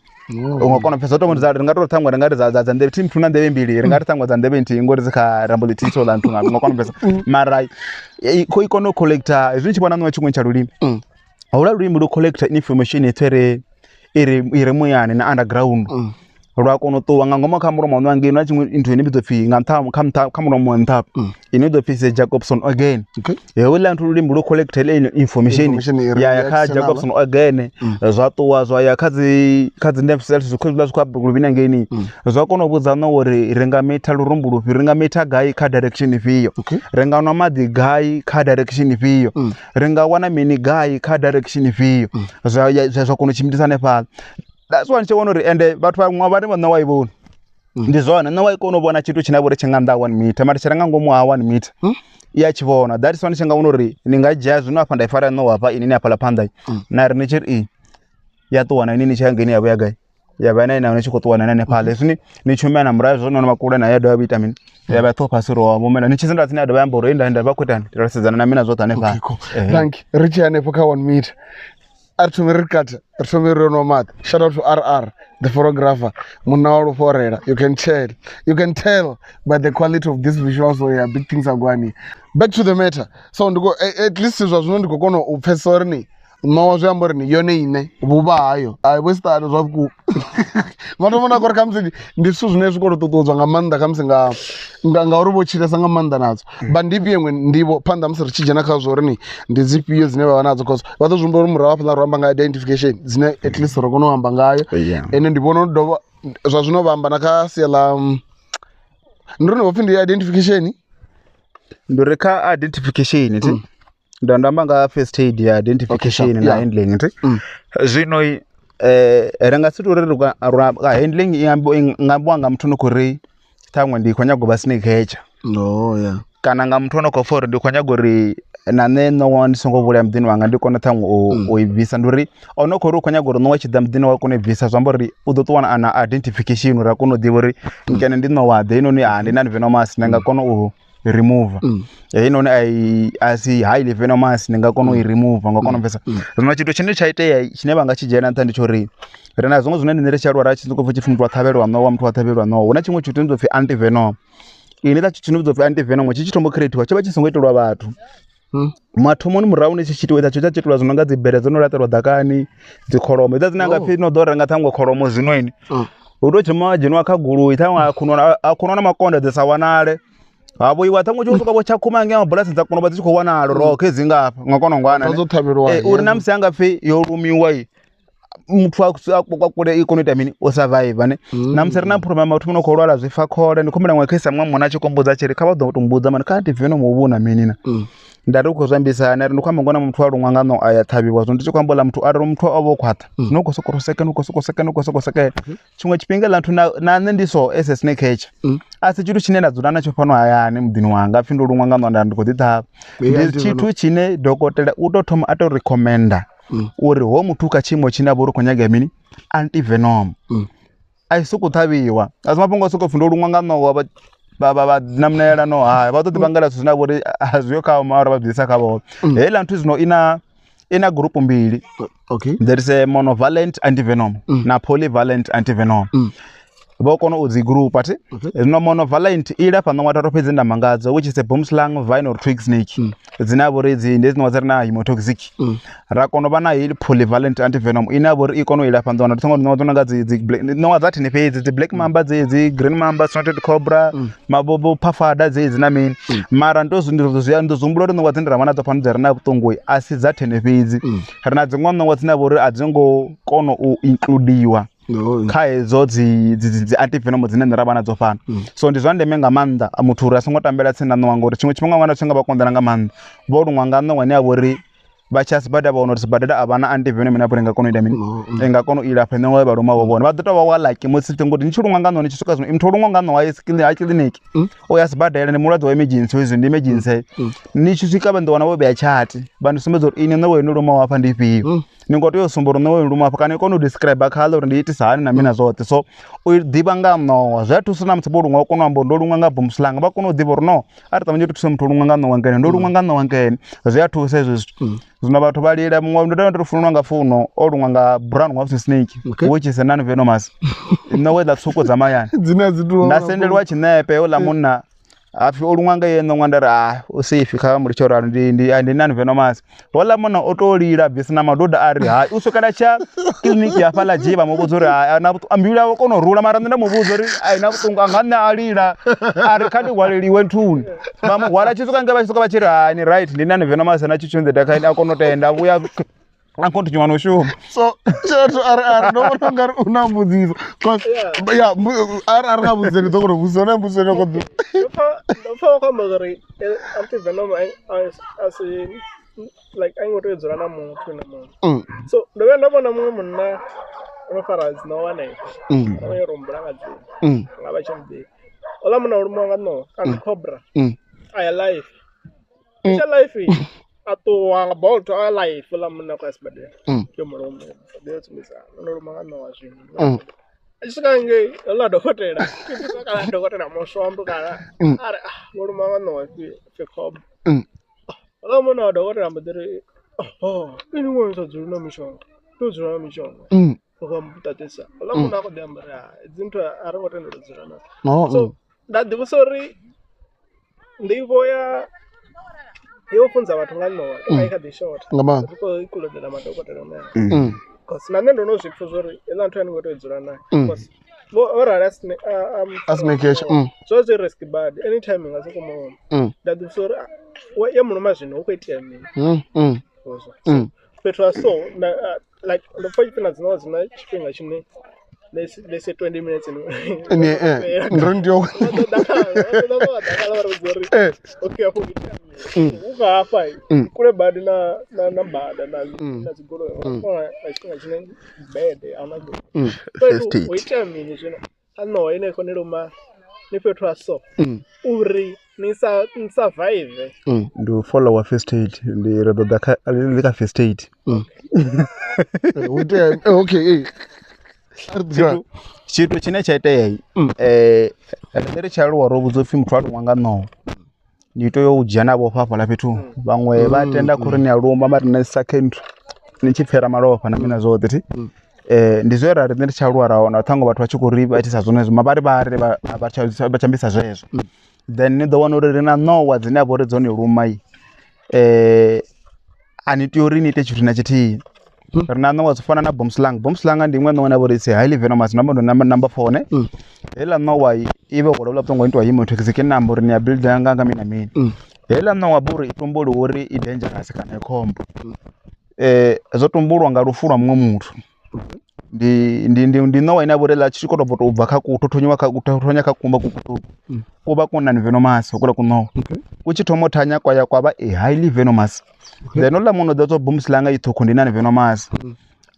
ungakona pesa to mudza ringato thangwa ringati za ndebe team tuna ndebe mbili ringati thangwa za ndebe nti ngori zika rambuli tito la ntunga ungakona pesa mara ko ikono collector izvinchi bwana nwa chimwe cha rulimi aula rulimi ru collector information etere iri muyani na underground rwakono to ngangoma kamuro mwana wange na chimwe into ine bitofi ngantam kamuro mwantap ine do fise Jacobson again yewela ntu rulimi ru collector le information ya ka Jacobson again zwato zwa ya kazi ndef cells zikhulula zikwa kulubina ngeni zwakono budzana wori renga metal rumbulu ringa metal guy ka direction viyo renga na madi guy ka direction viyo renga wana mini guy ka direction viyo zwakono chimidisane pala that's one chewonori ende bathu bamwe bari bana waibona ndizona na waikono bona chitu chinabore chinganda 1 meter mari chiranga ngomu 1 meter ya chivona that is one chinga unori ninga jazz no apanda ifara no wapa inini apala panda na rinichir ya to wana inini changeni yabo yagai yaba na ina chiko to wana ne pale sini ni chuma na mrazo no makura na yado vitamin yaba to pasiro wa momena ni chizinda tina yado yamboro inda bakwetani rasizana na mina zota ne pale thank you richane poka 1 meter Artumirikata, Artumironomat. Shout out to RR, the photographer. Munawaro Forera. You can tell by the quality of this visual. So yeah, big things are going. Back to the matter. So at least it was not to go no professorni. Mawazo yambori ni yone ine buba ayo westa zwaku matomona kor kamse ndisuzu nezikoro totodzwa ngamanda kamse nga urubo chiresa ngamanda nazo bandipiyemwe ndibo panda msiri chijana kazorini ndizipiyo zine vanadzo cause vatozvumbo rumura vapala ramba nga identification zine at least rokono hamba ngayo ene ndibono ndo zvazvinovamba nakasiyala ndiri vopindi identification ndoreka identification ti ndandamba nga first aid ya identification na handling nti zvino ranga sitorerwa handling ngambwanga muthu nokuri tamwe ndikhonyago basnake hecha kana nga muthu nokofora ndikhonyagori nane no one songo vula mdini wanga ndikona tamwe oivisa nduri onokori khonyagori no wachida mdini wako ne visa zwambori udotwana ana identification ra kono divori nkene ndino wa de ino ni andi nani venomas nanga kono remove inoni asi highly venomous ningakono remove ngakono pesa rino chito chine chaite chine vanga chijena ntandi chori rena zongo zone ndinere charwara chinzoko fuchi mtu wathavelwa no wa mtu wathavelwa no una chimwe chito ndofi anti-venom ine ta chito ndofi anti-venom chichitombo create chaba chisongoitelwa bathu mathomoni murauni chichitwe tacho chachitwa zononga dzibere zonoraterwa dakani dzikholomo idzinanga fi no dora ngathangwa kholomo zinoini utochima jinwa kagulu ithangwa akunona makonde desawanale abo iwatango chosuka bochakuma ngema bulasi zakono baziko wana roke zingapha ngakono ngwana uri namsanga fe yorumiwa muthu akukakule ikono tamini o survive ne namserina problem muthu no kolwala zwifa khole ndikhomela ngwekesa mwamona chikombodza chiri khabadzo tumbudza mani kanti veno mubuna minina ndari kuzambisana ari ndikwamba ngona muthu alungangano ayathabiwa zo ndichikwambola muthu ari muthu abokhwatha nokosokoseka chimwe chipinga lanthu nane ndiso snake hecha asi chitu chine ndadzula nacho pano ayani mudini wanga pfindo lungangano ndandikodzitha ndi chitu chine dokotela utothoma ato recommenda uri ho muthu kachimo china boro konyaga mini anti-venom aisukuthabiwa azimapongo sokofunda lungangano waba ba namnela no ha vha ṱoḓi vhangela zwithu zwine vhori azwiyo kha mara vha bvisa kha vho heiḽa nthu zwino ina group mbili. Okay. There is a monovalent anti-venom na polyvalent anti-venom. Vho kona u dzi group ati no monovalent i lafha ṋoṅwa tato fhedzi nda mangadzo which is a boom slang vine or twig snake dzina vhori dzi ndi dzine dza na hemotoxic ra kona vha na hii polyvalent anti-venom ina vhori I kona u ilafha ṋoṅwa ṱhongo ṋoṅwa dzo nga dzi ṋoṅwa dza thini fhedzi dzi black mamba dzi green mamba snouted cobra mabobo phafada dzi na mini mara ndo ndo zumbula uri ṋoṅwa dzine ra vha nadzo fhano dzi re na vhuṱungu a si dza thene fhedzi ri na dziṅwe ṋoṅwa dzine vhori a dzi ngo kona u includiwa kha hedzo dzi anti-venom dzine nṋe ra vha nadzo fhano so ndi zwa ndeme nga maanḓa muthu uri a songo tambela tsini na ṋoṅwa ngori tshiṅwe tshifhinga ṅwana tshi nga vha konḓela nga maanḓa vho luṅwa nga ṋoṅwa ine ya vha uri vha tshi a sibadela vha wana uri sibadela a vha na anti-venom ine ya vha nga kona u ita mini i nga kona u ilafha ṋoṅwa vha luma vho vhone vha ḓo tou vha wa like musi ngori ni tshi luṅwa nga ṋoṅwa ni tshi swika zwino muthu o luṅwa nga ṋoṅwa ha kiḽiniki o ya sibadela ndi mulwadze wa emergency hezwi ndi emergency ni tshi swika vha ḓo wana vho vhea chati vha ndi sumbedza uri ini ṋoṅwa ino luma wafha ndi ifhio ni ngo tea u sumba uri ṋoṅwa ino luma hafha kana ni kona u describe khaḽa uri ndi itisa hani na mina zwoṱhe so u ḓivha nga ṋoṅwa zwi a thusa na musi vho luṅwa u kona u amba ndo luṅwa nga boom slang vha kona u ḓivha uri no a ri ṱavhanye u thusa muthu o luṅwa nga ṋoṅwa ngene ndo luṅwa nga ṋoṅwa ngene zwi a thusa hezwo zwithu zwino vhathu vha lila muṅwe ndo tou funwa nga funo o luṅwa nga brown wasp snake which is a non-venomous ṋoṅwa dza tswuko dza mayani nda sendeliwa tshinepe oḽa munna apfi o luṅwa nga ye ṋoṅwa nda ri u safe kha mulitsho ralo ndi non-venomous hoḽa munna o tou lila bvisi na madoda a ri hai u swikela tsha kiḽiniki ya fhaḽa dzhi vha mu vhudza uri mbilu yawe kona u rula mara nṋe nda mu vhudza uri ai na vhuṱungu anga nṋe a lila a ri kha ndi hwaleliwe nthuni vha mu hwala tshi swika vha tshi swika vha tshi ri hai ni right ndi non-venomous na tshitshunde dakhaini a kona u tenda vhuya a continue no shuma so tshithu ari ndo vhona ngari una mbudziso ya ari nga mbudziso ndi ḓo kona u vhudzisa na mbudziso ine khou ḓo pfa khou amba uri anti-venom as like a i ngo tea u dzula na muthu na muṅwe so ndo vhuya nda vhona muṅwe munna ono fara dzi ṋowa hanefho o yo rumbula nga dzina nga vha tshi muḓivha oḽa munna o lumiwa nga ṋowa kana cobra a ya life tsha life a ṱuwa nga bolt a life oḽa munna khou ya sibadela yo mulomo ḓo tsumbisa ono luma nga ṋowa zwino a tshi swika ngei oḽa dokotela kana dokotela muswambo kana a ri wo luma nga ṋowa fhi cobra oḽa munna wa dokotela mbo ḓi ri ini ṅwana sa dzuli na mishonga tou dzula na mishonga oka mutatisa oḽa munna a khou ḓi amba ri dzi nthu a ri ngo tendela u dzula nazo so nda ḓivhusa uri nḓivho yo funza vhathu nga ṋowa i kha ḓi short ri khou ikuḽedzela madokotela nayo because na nṋe ndo no zwi pfha zwo uri heḽa nthu a ni ngo tea u dzula nayo because vho rali a snakesha zwo zwi risk bad anytime nga soko muṅwe nda ḓivhusa uri ya muluma zwino hu khou itea mini fhethu ha so like ndo pfha tshifhinga dzine dzina tshifhinga tshine let's say 20 minutes ndo ndiyo okay afho ukafa kule badi na bada na dzigoloi a tshifhinga tshine bad ana go so uita mini zwino ano ine khone luma ni fhethu ha so uri ni survive ndi u follow first aid ndi ri ḓo ḓa kha first aid okay tshithu tshine tsha itea nṋe ri tshi aluwa ro vhudza upfhi muthu a luṅwa nga ṋowa ni tea u dzhia navho fhafha ḽa fhethu vhaṅwe vha tenda khori ni a lumba mari ni sa kenthu ni tshi pfhera malofha na mina zwoṱhe thi ndi zwe rari nṋe ri tshi aluwa ra wana ṱhango vhathu vha tshi khou ri vha itisa zwone mavharivhari vha tshi ambisa zwezwo then ni ḓo wana uri ri na ṋowa dzine a vha uri dzone lumai a ni tea uri ni ite tshithu na tshithihi ri na ṋowa dzo fana na boom slang ndi iṅwe ṋowa na vha uri it's highly venomous number 4 ne heiḽa ṋowa i vha khou lavha ṱongo into hemotoxic namba uri ni ya builder nga mini na mini heiḽa ṋowa buri i tumbuli uri i dangerous kana i khombo zwo tumbulwa nga lufu lwa muṅwe muthu ndi ṋowa ine ya vha uri ḽa tshi khou tou bva kha kuthonya kha kumba kukuṱuku ku vha ku non-venomous kula ku ṋowa ku tshi thoma u thanya kwa vha highly venomous then oḽa muno ḓo tswa boom slang i ṱhukhu ndi non-venomous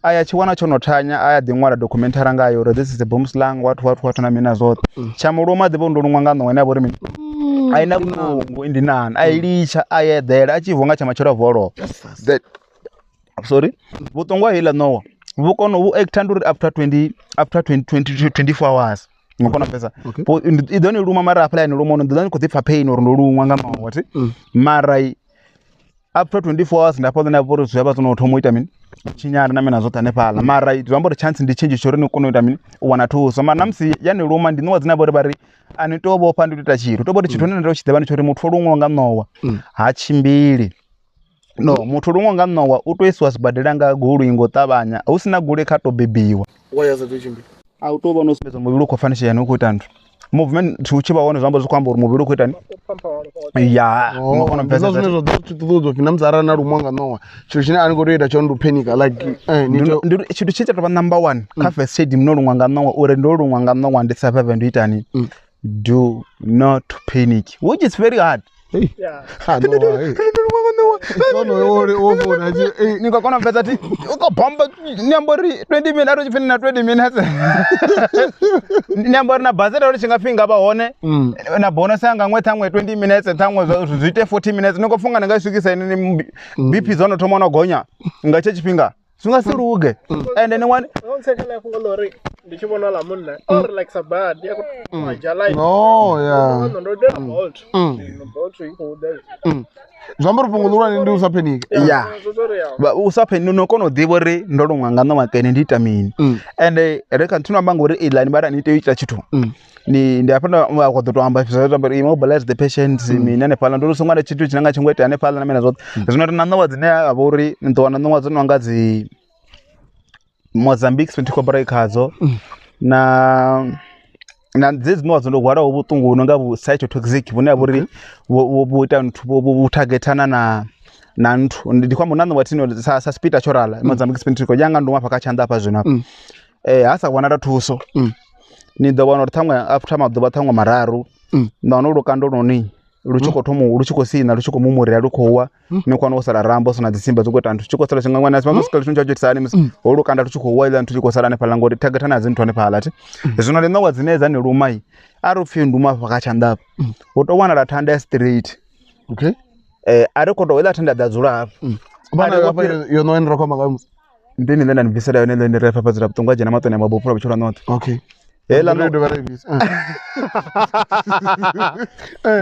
aya tshi wana tsho no thanya aya ḓi ṅwala documentary ngayo uri this is a boom slang what na mina zwoṱhe tsha muluma ḓivha ndo luṅwa nga ṋowa ine ya vha uri mini a i na vhuṱungu ndi nani a i litsha a i eḓela a tshi vuwa nga tsha matshelo a volova sorry vhuṱungu ha heiḽa ṋowa vhu kona vhu acta ndi uri after 24 hours ngokona pesa po idoni luma mara apply ni luma ndani ko tifa pain or no lumwa nga mawa ti mara up to 24 hours ndapo na boro zwa no thomo vitamin chinyana na mena zota nepala mara zvambori chance ndi change chori no kono vitamin wana to so manamsi yani luma ndinwa dzina bari ani tobo pandita chiro toboti chitone ndo chidevani chori muthu lumwa nga nowa ha chimbili no muthu lumwa nga nowa utoiswa sibadela nga gulu ingo tabanya usina gule khato bebiwa wayaza to chimbili autoba no sibeza mubili ko fanisha yani uko tantu movement tuchiba wona zvambo zikwamba uri mubili uko tani ya ngokona pesa zvinezo tuzo kinamzara na lumwa nga nowa chiro chine ani gotoita chondo panic like ndiro chitu chicha topa number 1 kafe said mno lumwa nga nowa ore ndo lumwa nga nowa ndi survive ndo itani do not panic, which is very hard. Yeah. Niko kona pesa ti uko bomba nyambori 20 minutes aro chifini na 20 minutes nyambori na bazeta aro chingafinga ba hone na bonus yanga ngwe thamwe 20 minutes thamwe zvite 40 minutes niko funga nga isukisa ini BP zono tomona gonya ngache chipinga sunga siruge and anyone don't say like ngolori ndichibona la munna or like sabad yako majala no yeah no do about about iko there zvambori pungulura ndi usapanic yeah ba usapanic no kono divori ndolo mwangano makene ndita mini and reka ntuna bango ri ilani bara nite icha chitu ni ndapanda kwadoto amba zvamba immobilize the patients mina ne pala ndolo sungwana chitu chinanga chingwete ane pala na mena zote zvinoti nanawa dzine abori ndona nanawa dzinonga dzi Mozambique spent Cobra ikazo na this no zondo gwara ubutungu nonga bu cytotoxic bune aburi buta ntu targetana na ntu ndikwamba nano watino sa spita chorala Mozambique spent ko yanga nduma pakachanda pa zvina hasa wanara tuso ni the one or thamwe after madhuba thamwe mararu ndano rukando noni ruchiko tomu ruchiko sina ruchiko mumuri rukowa nekwana osara rambo sona dzisimba zokota antu chiko sala chingangwana sima musikali chunja chitsani musi orukanda ruchiko waila antu chiko sala ne palangori tagatana zintu ne palati zvino lenowa dzineza ne rumai arufi nduma pakachanda otowana ratanda straight okay ari koto wela tanda dadzura bana yapa yonoendra kwa magamusi ndini lenda nvisera yone lenda refa pazira butongwa jena matone mabopura bichura not okay ela no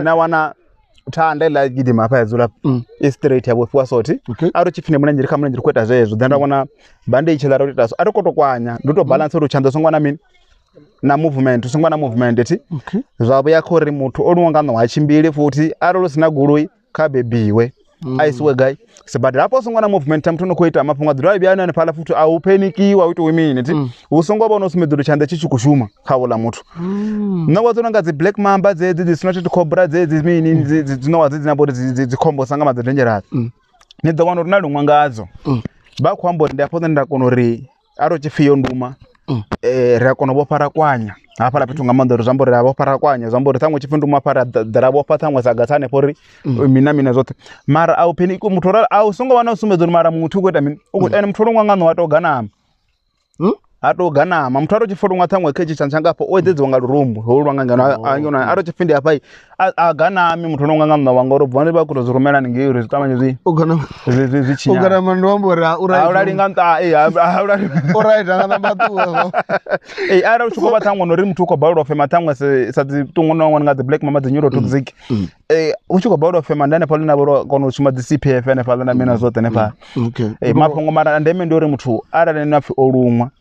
na wana tanda la gidi mapa yazula straight yabo fwa soti aro chifine munanjiri kamunanjiri kweta zvezvo then wana bande ichela rotita so ari kotokwanya ndoto balance ro chanda songwana mini na movement songwana movement eti zvabo yako ri muthu olungano wachimbili futi aro rusina gurui kabebiwe aisiwe guy sibadira hapo songwana movement mtu nokuita mapunga drive yana ne pala futi au paniki wa uto wimini eti usongoba unosumeduru chanda chichikushuma khawola muthu nawo zonanga zi black mamba zi Snouted Cobra zi mini zinowa zi nabodi zi combo sanga ma dangerous ni the one ordinary mwangazo ba kwambo ndapo ndakonori aro chifiyo nduma rekono bopara kwanya apara pitunga mandoro zambori rabo para kwanya zambori tangwe chifunduma para darabo patangwe sagatsane pori mina zote mara au peni ku mutora au songo wana usumedzo mara muthu kweta mini ukutani mutoro ngangano watogana atogana mutoro chifunduma tangwe kechi chanchanga po odzedzi wanga rumbu holwanga ngana angona aro chifindi apai agana ami mutoro ngangano wangoro bvane bakuto zurumela ngiri zitamanye zi ogana zichinya ogana mandombora urali nganta urali alright angana batuwa ara chuko batangwa no rim tuko bawro fe matangwa sa tungono ngwana the black mama the neurotoxic uchuko bawro fe mandane pala na boro kono chuma the CPF ne pala na mena zote ne pa okay mapongo mara ndeme ndori muthu ara ne nafi olumwa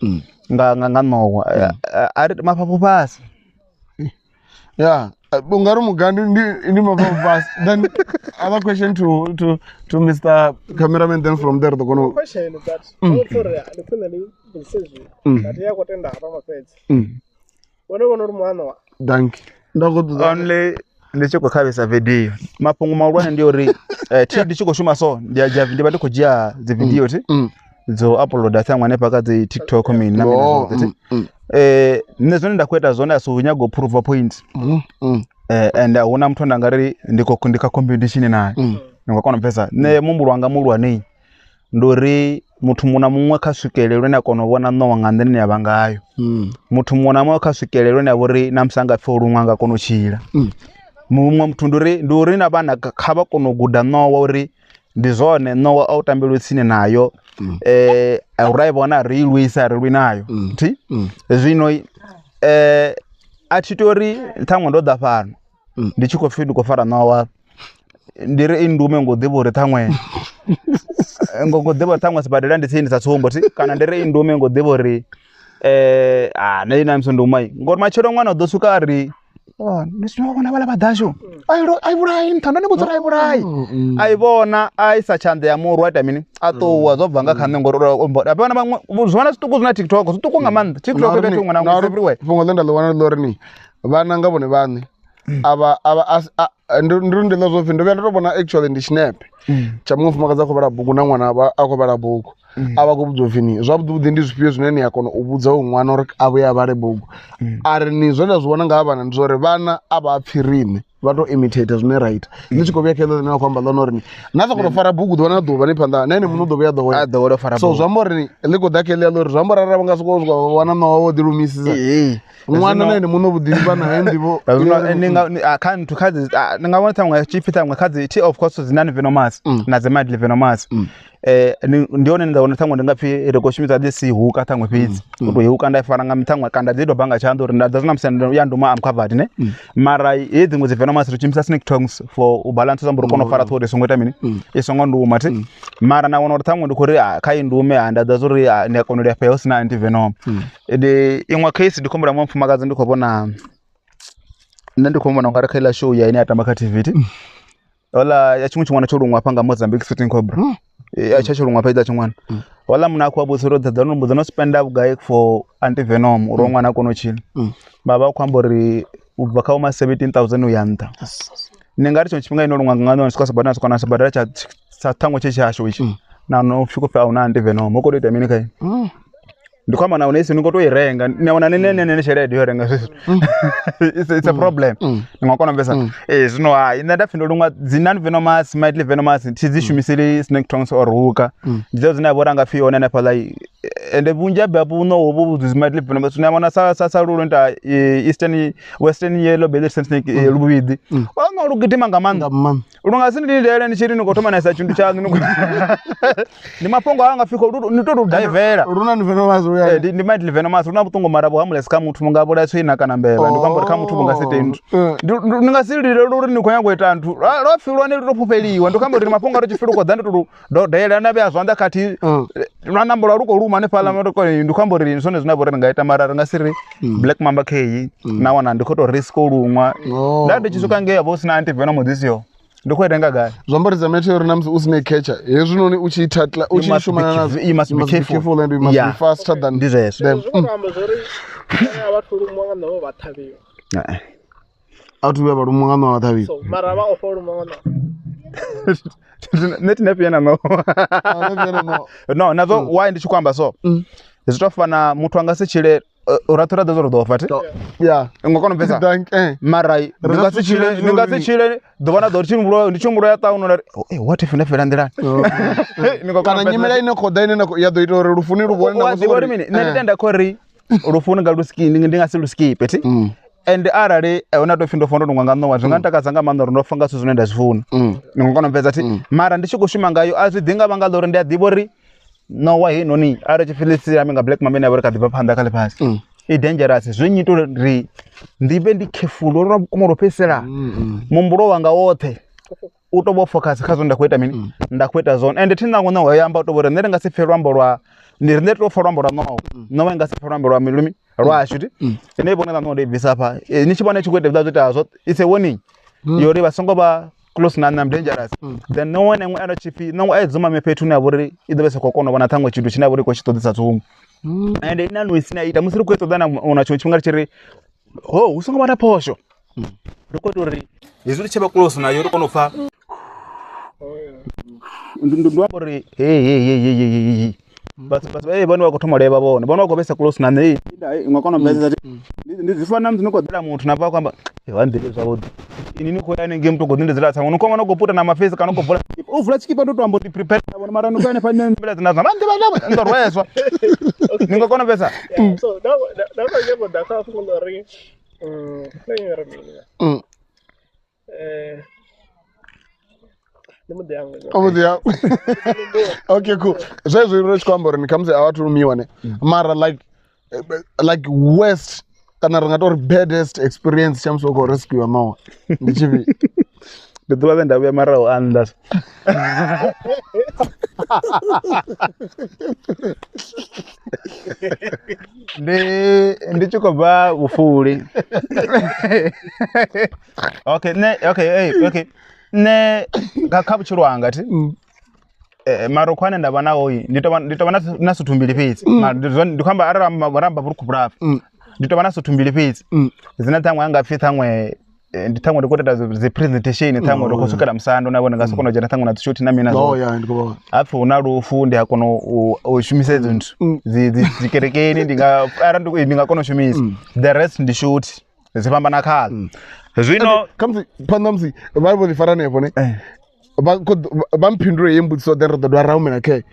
nga nowa ari mapapo pasi yeah bungaru mugandi ndi mapapo pasi then other question to Mr. Cameraman then from there the kono question is that sorry alikuwa decision that yako tenda hapa mapezi wono rumwana danki ndakudu only ndichiko khabisa video mapungu maulwana ndio ri ndichiko shuma so ndiba ndikojia the video ti zo upload athangwa nepaka the TikTok mini na mina zote nezone ndakweta zone asunyago proof point and una mtu ndangari ndika competition naye ngakona pesa ne mumbulu wanga mulwa nei ndori muthu muna mumwe khaswikelelwe na kono bona no ngandene ne yabangayo muthu muna mumwe khaswikelelwe na bori namsanga fe ulunganga kono chira mumwe muthu ndori na bana khaba kono guda no wori ndizone no outambelwe tsine nayo auraiva wana rilwisa rilwi nayo ti zvino achitori thamwe ndo da fano ndichi ko feed ko fara nawa ndiri indume ngo debore thamwe ngo debore thamwe sibadela nditsini satsombo ti kana ndiri indume ngo debore naina msondo mai ngori machero mwana dosuka ari nisinoona bala badasho ayiburai ntanda nikutsara ayiburai ayibona ayisachande ya muru wait a minute atowa zobvanga khane ngori apana bamwe uzwana situku zina TikTok situku ngamanda TikTok betu mwana ngo everywhere fungo lenda lwana lorini vana ngabone vane aba ndiri lazo findo vya ndobona actually ndi snap chamufu makaza ko bala buku na mwana aba akobala buku aba ko budzovini zwabudi ndi zwifio zwine ya kono ubudza umwana uri abo ya bale buku ari ni zwona zwiwana nga abana ndizore vana aba apfirine vato imitate zwine right ndichiko vya kelo na kwamba lonorini naza ko fara buku dona do bani panda nene muno do ya do do fara so zwamborini liko dakele lori zwambora raba ngasikozwa wana nawo dilumisiza mwana nene muno budiri bana hendivo akantu kazi ngabona thamwe chipita mwe kazi ti of course zinani venomous na zemadli venomous ndione ndaona thamwe ndingaphi rekoshimiza desi huka thamwe pidzi kuto huka ndaifana ngam thamwe kanda dzido banga chando ri ndazona msendo yanduma am covered ne mara edzi ngwe venomous richimisa snake tongues for ubalance zamburu kono fara thore songweta mini isongo nduma ti mara naona uri thamwe ndikuri kai ndume andadzori ne kono ya peos na anti-venom imwe case ndikombera mwamfumakazi ndikobona ndikombona ngari kaila show ya ine atamba activity wala ya chimwe chimwana chorumwa panga Mozambique sitting Cobra ya chachorumwa paida chimwana wala muna kwa busoro dzadzano mbudzano spend up guy for anti-venom uromwa na kono chini baba kwambori ubva kauma 17,000 uyanta ningari chon chipinga inorumwa ngano sikasa badana sikana sabadara cha tangwe chechasho ichi na no fiko pa una anti-venom ukodoita mini kai ndikwama naona isi niko toirenga naona nene sheredi yorenga it's a problem ngakona pesa zvino ina dafindo lumwa zinani venomous mightly venomous tizishumisiri snake tongues or huka ndizo zinabora ngafiona na pala ende bunja babu no obu mightly venomous unamona sasa rulo nta eastern western yellow belly snake lubidi wala ngugidima ngamanga ulungasini ndele nchiri nikotoma na sachundu changu ni mapongo anga fiko nitoto divera uruna ni venomous ndi mightly venomous una butungo marabo hamulesi ka muthu mungabola tswina kana mbeva ndikwambora ka muthu mungasite ndu ningasilire luri nikhonyango etantu rafilwa ne lutopupeliwa ndikambora ndi mapongo rochifilo ko dzandu do dela nabe azwanda kati nambolo ruko ruma ne pala motoko ndikwambora nsone zinabora ngaita mara ngasiri black mamba k nawana ndikoto risk urumwa ndade chisuka ngeya bosi na anti-venom disio ndikwerenga gaya zvamboriza meteor namsi usine catcher yezvinoni uchiitatla uchishumana nazo you must be careful and you must be faster than them atuve varumwangano vataviwa so mara va offer mwana neti nepiyana no nazo why ndichikwamba so zvitofana muthu angasichile uratora dozoro dofati ngokona pesa marai ndingasichile dovana dorchimuro ndichimuro ya town what if nefera ndira ngokana nyimela ine khoda ine ya do itore rufuni rubone na ngori mini ndenda khori rufuni ngaluski ndingasiluski peti and arare ona to findo fondo ngwangano wa zvingatakazanga mano rinofanga su zvinoenda zvifuna ngokona pesa ti mara ndichikushima ngayo azvidinga vangalo rinda dibori no way noni ara chifilisi aminga black mama na barka dipa phanda kale pasi dangerous zvinyito ri ndibe ndi careful ro komoro pesera mumbulo wanga wothe utobo focus kazonda kuita mini ndakuita zone and tinda ngona wayamba utobore ndere ngasiferwa mbolwa ndiri ndero forwa mbolwa no ngasiferwa mbolwa milumi rwashuti ene bona no de bisapa nichibona chikwete bzazo it's a warning yori basongo ba close na nam dangerous then no one ngwa chipi no aizuma mepetu na buri idobese kokono bana thangwe chintu china buri ko chitodisa tsumu and ina no isina ita musiri kweto dana una chimwe chiri usongo bata posho rikoto ri izuri cheba close na yori kono fa ndu wabori bas bano wakutoma leba bona wakobesa close na nei ngakona mbeza ndizifana mtu niko dala muntu napa kwamba wandele zabo inini ko yani game to godinde zila tsango nuko ngana goputa na mafezi kana ko bola uvula chikipa ndo ambo ti prepare bona mara nuko ene fanya mbela zinaza mande bala ndo rweswa ngakona pesa so da game da ka fundo ri ngira mini okay cool so rich kwambora nikamze awaturumiwa ne mara like west kana ringatori baddest experience chamusoko rescue mawa ndichivi ndituva ndavuya marawo anda ndichikobva ufuli okay ne kakhavuchirwanga ti marokwane ndava nawo nditova naso tumbili fedzi ndikwamba aramba vuri kupurafa nditova naso tumbili fedzi zina thamwe angapfi thamwe ndithamwe ndikutoita zipresentation thamwe ndokusukira musando navo ndingasokona jena thamwe natishoti namina apfi una lufu ndihakona ushumise zinthu zikerekeni ndingakona ushumisa the rest ndishoti zifamba khala zvino phanamzi vaivozifaranaevo ne vampindure yembudziso then rododwa raumena ke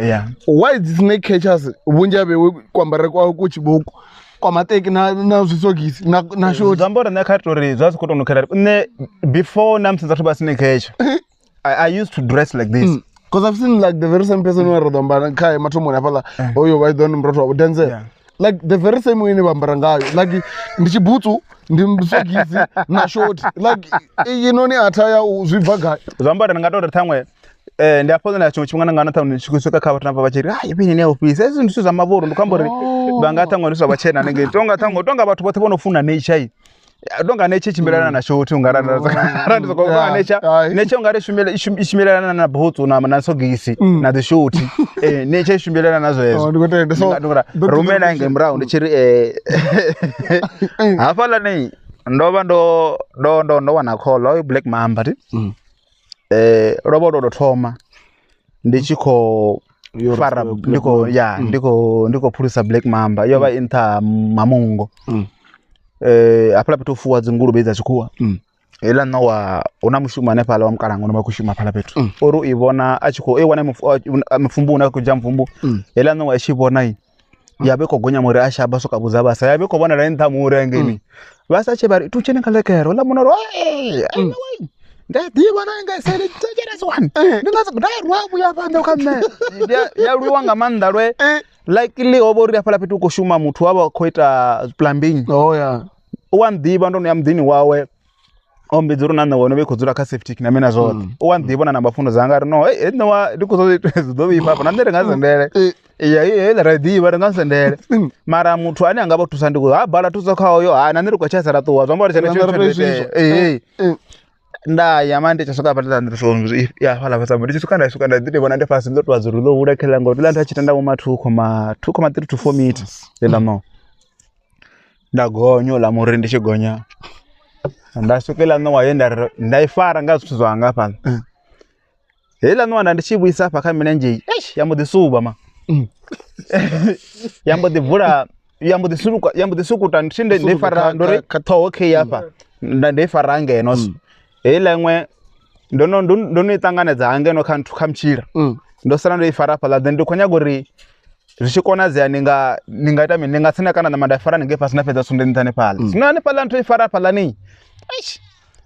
why is snake catchers vunji avewe kwambara kwavo kuchiboko kwamateki na zvisokisi na shoti zambora nekatori zvazikutonokera ne before namsinza toba snake catcher I used to dress like this because I've seen like the very same person who rodamba kai matomoni apala oyo vaidoni mroto wavo denzel like the very same way nevambara ngayo like ndichibhutsu ndimsogisi na shoti like inoni ataya zvibva gai zvambara ndingatori thamwe ndiapozana chimwe chimwe ngana thamwe chikusuka kava tanapa vachiri ipini neofisi esi ndisho zvamavoro ndikambori vanga thamwe ndisho vachena nenge tonga thamwe tonga vatu vose vanofuna nature donga nature chimbirana na shoti ungarandizokova nature ungari ishimbilana na bhutsu na sogisi na the shoti nature ishimbilana nazo ezo rumena inge mrao ndichiri hafala nei ndova ndowana call oyo black mamba ti robo thoma ndichiko fara ndiko pulisa black mamba yova inta mamungo apala petu fuwa dzingulube dzachikuwa ela nowa una mushuma nepala wamkarango noma kushuma pala petu oru ivona achiko wana mfumbu una kuja mfumbu ela nowa achivona yabe kogonya muri ashaba soka buza basa yabe ko bona renta muri ngeni basa che bari tuchene kalekero la munoro ndadiba nanga sele tjera swan ndingaza kudai rwabu yapanda kamne ya ruwanga mandalwe likely obori apala petu kushuma muthu waba khoita plumbing wandiba ndo yamdini wawe ombidzuru nana wona bekozura ka safety na mena zote wandiba na mafundo zanga no no ndikuzozidobi papa nandere ngazendele iya radiba ngazendele mara muthu ani angaba tusandiko abhala tuzakhayo naniri kwachaza ratuwa zvambari chane nda yamande chasoka patata ndisho ya hala pasa muri chikanda shukanda ndide bona ndefasi ndo twazurulo urekela ngo ndilanda chitanda mu 2.3 to 4 meters enda no ndagonyo la muri ndichigonya ndasukela no wayenda ndaifara ngazithu zwanga pala hela no ndichibwisa pa kamene nje yambodisuba ma yambodivula yambodisukuta ndinde ndifara ndore kathoke yapa ndifara ngeno hela ngwe ndono itanganedza angeno kanthu kamchira ndosara ndoifara pala then ndikonya gori zvichikona zya ningaita mini ningatsina kana na mandafara ninge pasina pedza sunde ntane pala sinane pala ntoifara pala ni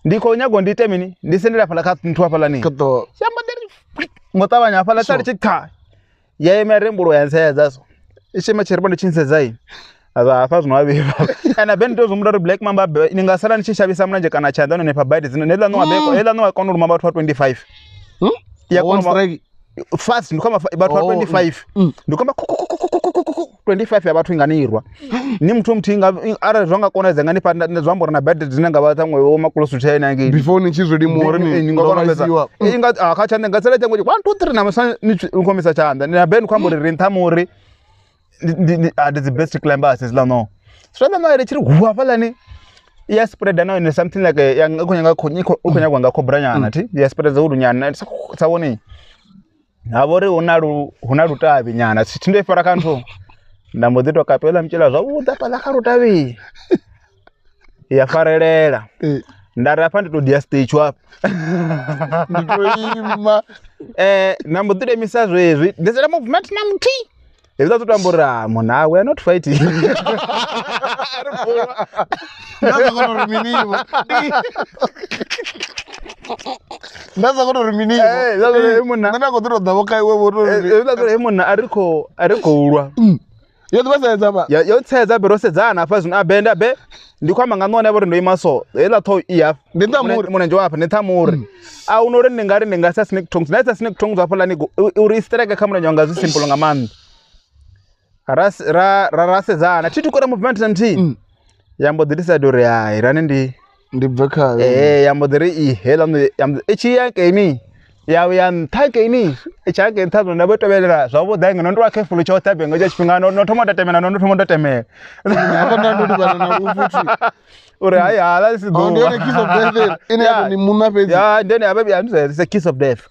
ndiko nyago ndite mini ndisendera pala katntwa pala ni kato yamba ndiri motavanya pala tari chikha yaime rembulo yansezaso ishema cheribonde chinsezai aza no abiva ana bento zumudari black mamba ningasara nichishabisa mnanje kana chandano ne pabadi zino nela no abeko ela no akonu mamba 25 yakona fast ndikoma about 25 ndikoma 25 yabathu inganirwa ni muthu mthinga ara zvanga kona zengani pa zvambora na bad dzinanga vatamwe woma close to china ngi before ni chizodi more ni ngakona inga akachanda ngasela changu 1 2 3 na masa ngomisa chanda na ben kwambori renta more the best climbers is la no so na ere chiri huwa pala ni ya spread now in something like yang kunyanga kunyanga kwanga Cobra nyana ti ya spread za udunyana tsawoni avori unarutavi nyana sitinde fara kanto ndambodito kapela mchela zvabuda pala karutavi ya farelela ndara pande to dia stage up nditoima ndambodite misazo ezvi ndezera movement na mti ezva tutambura mona we are not fighting ndaza kono ruminivo mona ndana kodro davo kai we woto mona ariko urwa Yo tseedza ba. Yo tseedza be ro sedzana afha zwino a benda be ndi kwama nga none vho ri ndo ima so hela tho iya Ndi ntamuri. munenje wapha ndi thamuri a uno ri ndi nga sa snake tongues na sa snake tongues hafha lani uri strike kha munenje wanga zwi simple nga maanḓa ra sedzana thi tukora movement nthihi yambo ḓi decide uri hai rani ndi bve khayo. yambo ḓi ri i hela i tshi yanke ini yawe ya nthake ini i tshi yanke nṱha zwino ndo tovhelela zwavhuḓi ngeno ndo wa careful tsho ṱabe ngo tsha tshifhinga no thoma tatemela no thoma tatemela Hafha ndo ndo vhana na ufuthi. uri hai hala si Oh, ḓo ndi kiss of death. Ine yapo ni munna fhedzi. ya ndene it's a kiss of death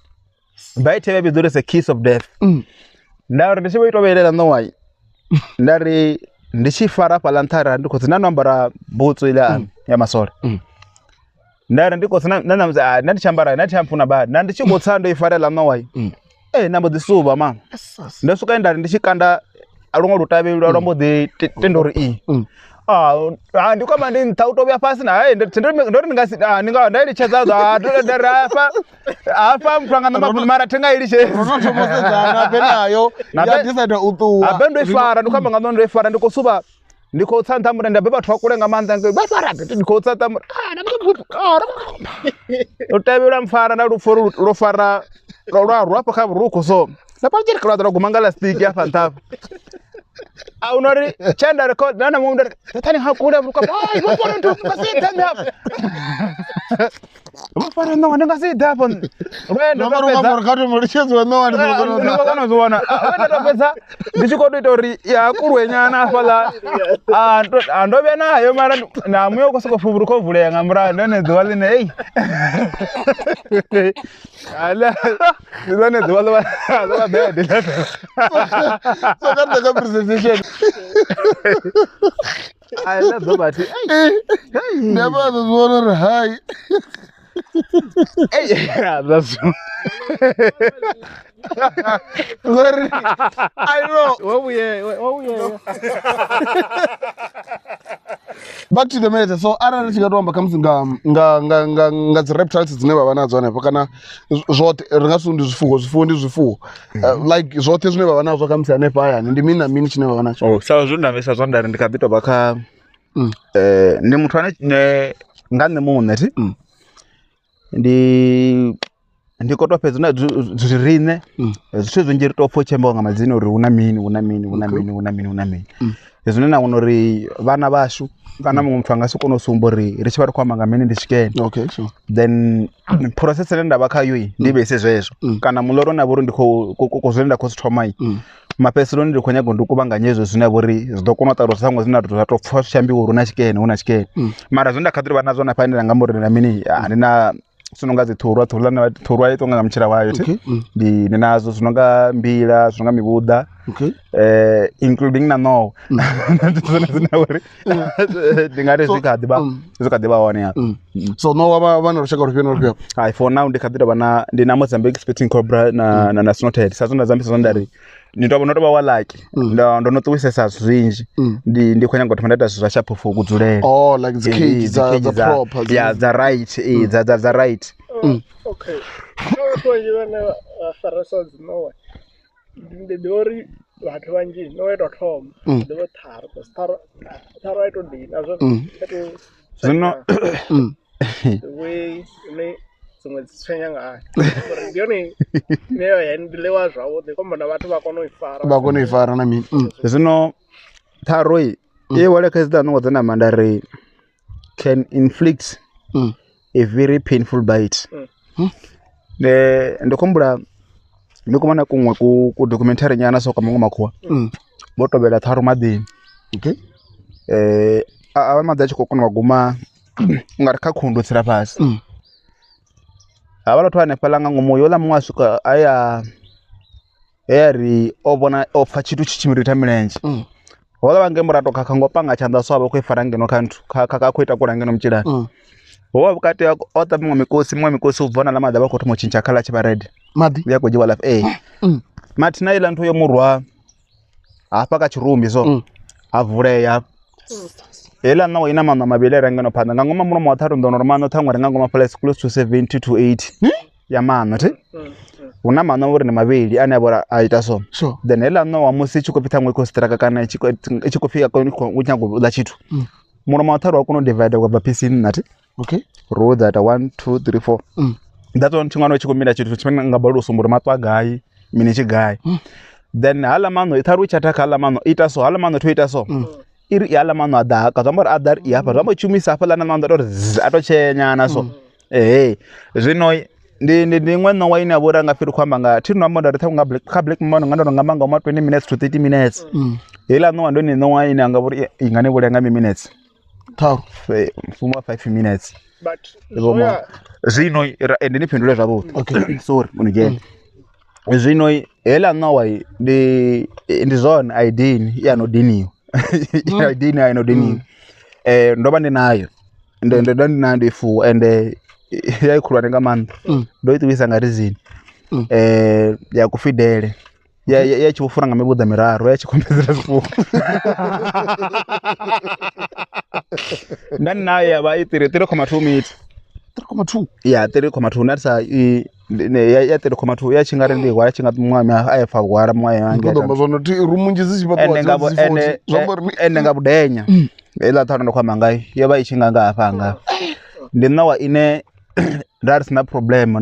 bite baby ḓuri it's a kiss of death ndari ndi tshi vho tovhelela no wai ndari ndi tshi fara fhala nṱhara ndi khou dzina no ambara butsu ile ya masole ndari ndi khou dzina na ndi chambara na champuna bad na ndi tshi khou tsa ndo i farela no wai nambo ḓi suba ma ndo swika ndari ndi tshi kanda alongo lutabe lwa mbo ḓi tendo ri ndi kwama ndi nṱha u to vhuya fhasi na ndo ri ndi nga nda ilitshedza hafha muthu anga namba mara thenga ilitshedza Rono thoma sedzana be nayo. Ya decide u ṱuwa. abe ndo i fara ndi kwamba nga ndo i fara ndi khou suba ndi khou tsa nṱha mure ndabe vhathu vha kule nga maanḓa ngo vha fara ndi khou tsa nṱha mure lutabe lwa mfara na lufo lo fara lwa hafha kha vhurukhu so nda pa tshiri khala guma nga lastiki hafha nṱha a unori chanda record nana mu ndari tani hakula vuka ai vho fara ndo ngasita ndapha vho fara ndo ngasita hapo wenda Ndo ndo mara khathi mulitshedzwa no wani ndo kana zwana wenda ndo fedza ndi tshi khou ita uri ya kurwe nyana hafha la ndo vhe nayo mara na muyo ko soko fuburuka vuleya nga mura ndene ḓuvha ḽine ala ndone ḓuvha ḽa bed So that's the presentation. I love the body. Never the one high. Yeah, that's I know. Oh yeah. Back to the matter. So arali tshikatomba khamusi nga dzi reptiles dzine vha vha nadzo hanefho kana zwoṱhe ri nga si ndi zwifuwo ndi zwifuwo like zwoṱhe zwine vha vha nazwo khamusi hanefho hayani ndi mini na mini tshine vha vha natsho. sa zwo ndavhesa zwa ndari ndi kha ḓi tou vha kha ndi muthu ane nga nṋe muṋe thi ndi khou tou fhedza zwi riṋe zwithu zwinzhi ri tou pfha u tshembaho nga madzina uri hu na mini zwine na wana uri vhana vhashu kana muṅwe muthu anga si kone u sumba uri ri tshi vha ri khou amba nga mini ndi swikene. Okay, sure. Then process ine nda vha khayo ndi vhese zwezwo kana muḽoro na vha uri ndi khou zwine nda khou zwi thoma mafhedziseloni ndi khou nyaga ndi kuvhanganya hezwo zwine vha uri zwi ḓo kona u ṱalusa saṅwe zwine zwa tou pfha zwi tshi ambiwa uri hu na tshikene mara zwine nda kha ḓi vha nazwo na fanela nga muri na mini ndi na zwinonga dzi Thurwa i tonga nga mutshila wayo ndi nazo zwinonga mbila zwinonga mivhuḓa including na no zwine uri ndi nga ri zwi kha ḓi vha hone ya. So no vha na lushaka lufhio Hai for now ndi kha ḓi tou vha ndi na Mozambique spitting Cobra na Snouted sa zwine zambisa zwa ndari ndi tou vha wa lucky ndo no ṱuwisesa zwinzhi ndi khou nyaga u thoma nda ita zwithu zwa sharp for kudzulela. Oh, like the cages the proper. Yeah, the right the right. Okay. So you know farasa no. Ndi dori vhathu vanzhi no ita thoma ndi vho tharo ito dina zwo Zwino we ne dzimwe dzi tswenya ngayo uri ndi yone neyo ya ndilewa zwavhuḓi komba na vhathu vha kona u ifara na mini zwino tharo i wale kha dzi ḓa dzina mandari can inflict a very painful bite. Ndo kumbula ndi kumana kuṅwe ku documentary nyana so kamango makhuwa vho tovhela tharo maḓini. Okay. A maḓi a tshi khou kona u guma nga ri kha khundu tsira fhasi havha vhathu hanefhaḽa nga ngomu yo ḽa muṅwe a swika aya ri o vhona o pfha tshithu tshi tshi mirita milenzhe hoḽa vha ngemo ra tou khakha ngo panga tshanḓa so a vha khou i fara ngeno kha nthu kha khou ita kula ngeno mutshilani hovha vhukati o ṱa miṅwe mikosi u bva na ḽa maḓi a vha khou thoma u tshintsha khala tshi vha red maḓi ya khou dzhiwa life mathi na iḽa nthu yo murwa hafha kha tshirumbi so a vuleya hela nawo ina maṋo mavhili re ngeno phanḓa nga ngoma mulomo wa tharu ndono ri maṋo ṱhaṅwe ri nga ngoma flex close to 70 to 80 ya maṋo thi una mano uri ni mavili ane abora aita so Sure. then hela no wa musi chiko pita ngwe ko straka kana chiko fika ko kunyango la chitu muno matharu akuno divide kwa piece nati Okay. row that 1 2 3 4 that one chingano chiko mina chitu chimene ngabalo sumbura matwa gai mini chigai then hala mano itharu chataka hala mano ita so hala mano to ita so iri hala mano ada ka zambara adar iya pa zamba chumisa pala na mano ato chenya na so zvino ndi ngweno waine abora ngafiri kwamba nga tino amoda rithanga black mano ngando ngamanga 20 minutes to 30 minutes hela no ando ni no waine angabori ingane bole ngami minutes Thau fuma 5 minutes but zvino ende niphendule zvabo okay sorry munigeni zvino hela no wai ndi zone idini yano diniyo idini ayino diniyo ndoba ndinayo ndo ndinandi fu ende yayikhulwa nengamanda ndoyitwisa ngarizini yakufidele yachifura ngamibudha miraru yachikombezera zvifuwo ndani nayo yava 3.2 meter 3.2 ya 3.2 natsa ya 3.2 yachingari ndihwa yachingati mwami aifa gwara mwaye wange ndomba zonoti rumunji zishipatwa ende ngabudenya ela thana nokhwama ngayo yava ichinganga afanga ndinawa ine ndarisina problem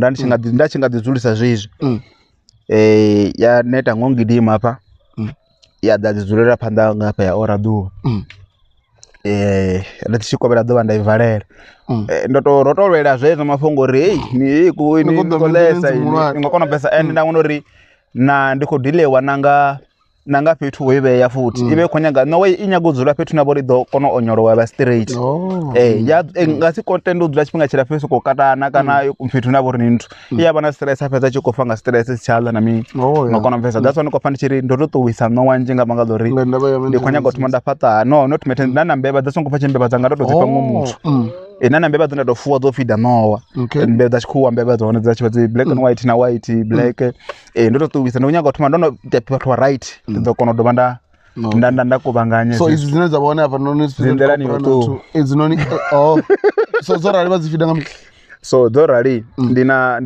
ndachingadzulisa zvizvi ya neta ngongidima apa ya dadzulera phanda ngapa ya oradu latichikobera dova ndaivalera ndotolwela zvezvo mafongo ri ni kolesa ngokona pesa and ndangona ri na ndikodilewa nanga fethu webeya futhi ibe khonyaga no way inyagodzula fethu nabo rido kono onyoro wa straight ya ngasi content udzula chipinga chira feso kokatana kana fethu nabo ri nthu iya bana stress afeza chikofa nga stress chala na mi ngokona pesa that's one kofana chiri ndoto wisa no wanje ngabanga lori ndikhonyaga uthumanda fata no not meten nana mbeba that's one kofa chembeba zanga ndoto zipa ngomuthi nana mbeba dzina dofuwa dzo feeda nowa mbeba dzachikuwa mbeba dzone dzachiva black and white na white black ndoto wisa no nyaga uthumanda no people right ndokona dobanda ndakubanganya so izi zine zabaona apa noni zindela ni to izi noni so zorali bazifida ngami so dorali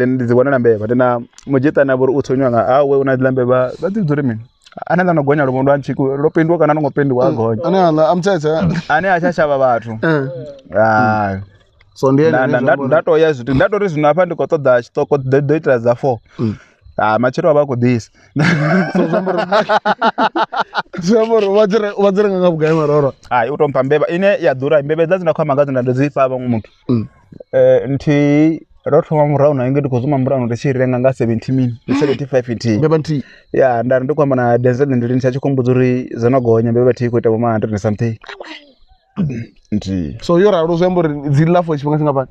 ndizibona mbeba ndina mujita na buru uthonywa awe unadila mbeba badzidure mina ananda nogonya lomundu anchiku lopindwa kana ngopindwa agonya ana amthethe ane achashaba bathu so ndiye ndatoya zvitu ndatori zvino apa ndikotoda chitoko doitira za 4 machero abako this Zamboro wadzira nganga bugai maroro utompa mbeba ine yadhura mbeba dzina kwa magazi ndadzipa aba umuntu nti rotoma murauna inge ndikozuma murauna ndichirenga nga 70 min 75 nti mbeba nti ya ndari ndikwamba na denzel ndiri chachikombudzuri zanogonya mbeba ti kuita boma 100 something nti so yora rozembori dzilla fo chipanga chingapani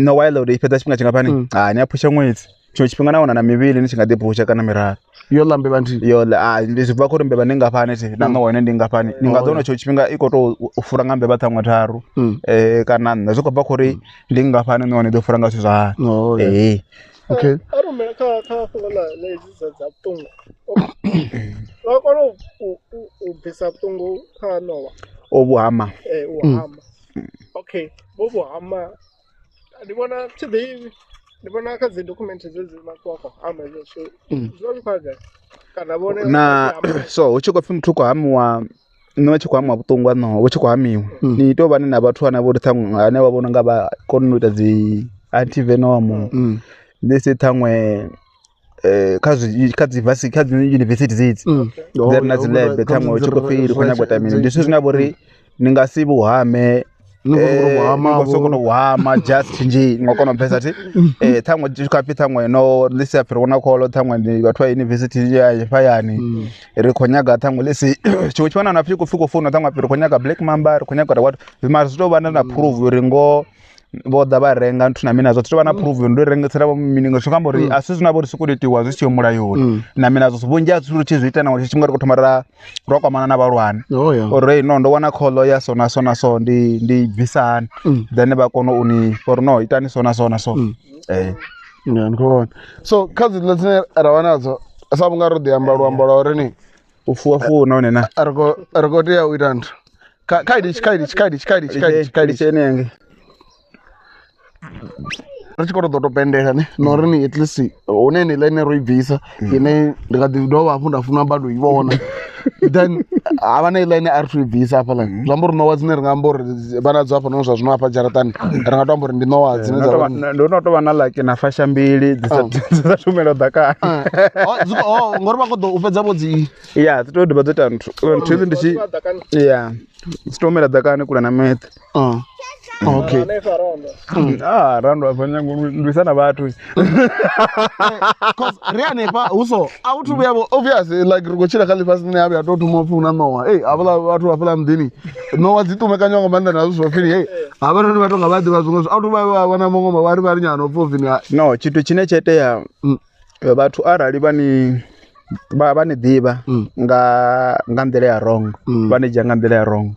no while they peta chipanga chingapani nyapusha mwezi chipinga naona na mivili nichingadepusha kana mirara yola mbeba nti yola ndizibva kuti mbeba ningapani ti nanga wene ndingapani ningadona chipinga ikoto ufura nga mbeba tamwe taru kana nazokobva kuri ndingapani none dofura nga sizwa okay arume ka fulala lezi zapungu wakona ubisa pungu ka nowa obuhama uhama okay bobuhama ndibona today ndibona kazi document zezima kwakho amezo so zolukhaga kana bone na so uchikofika mthuko hamwa nochikwa butungwa no uchikwa hamiwa ni to bane na bathu ana bodi thangwa ane wabona ngaba konuita zi anti-venom ndese thangwe kazi university zitsi there na zilebe thangwe uchikofika khona kwatamini ndiso zinabori ningasibu hame ngosokono wama just nje ngokono pesa ti thangwe chikapita ngwe no lisa firona kholo thangwe ndi bathu university ya fayani rikhonyaga thangwe lesi chichwana na fiko fona thangwe rikhonyaga black mamba rikhonyaga watu vimazito bana na prove ringo boda barenga ntuna mina zo tibana prove ndo rengetsera miningo shokambori asizina bori sikuletiwa zvichiyomura yona na mina zo subunja tsuru chizviita na kuti chingari kutomara rokwamana na barwana already no ndo wana kholo ya sona so ndi bvisana then bakono uni for no itani sona so ngikona so kazi letsine rawanazo asabunga de ambalwa oreni ufuwa none na argo dia uitand kaidi chenenge richikoro ḓo to pendela ne nori ni at least one ni line ro ibvisa ine ndi nga ḓi dovha hafhu nda funa bado i vhona then havha na line a ri to ibvisa hafha lani zwi amba uri nowa dzine ri nga amba uri vha nadzo hafha no zwa zwino hafha dzharaṱani ri nga to amba uri ndi nowa dzine dza ndo no to vha na like na fasha mbili dzi sa shumela ḓakani ngori vha kho ḓo u fhedza vho dzi ya dzi to dovha dzo ita nthu ndi tshi ya dzi to mela ḓakani kula na meṱe okay rando afanya ngulisa na vhathu cause ri hanefha huso a u thu vhuya obviously like ri khou tshila kha ḽifhasi ḽine a vhuya to thoma upfhi hu na nowa havhaḽa vhathu hafhaḽa muḓini nowa dzi ṱumekanywa nga maanḓa nazwo zwa pfini havhanoni vha to nga vha ḓivha zwiṅwe a u thu vha vhona muṅwe vha ri vha ri nyana upfhi upfini no tshithu tshine tsha itea vhathu arali vha ni ḓivha nga nḓila ya wrong vha ni dzhia nga nḓila ya wrong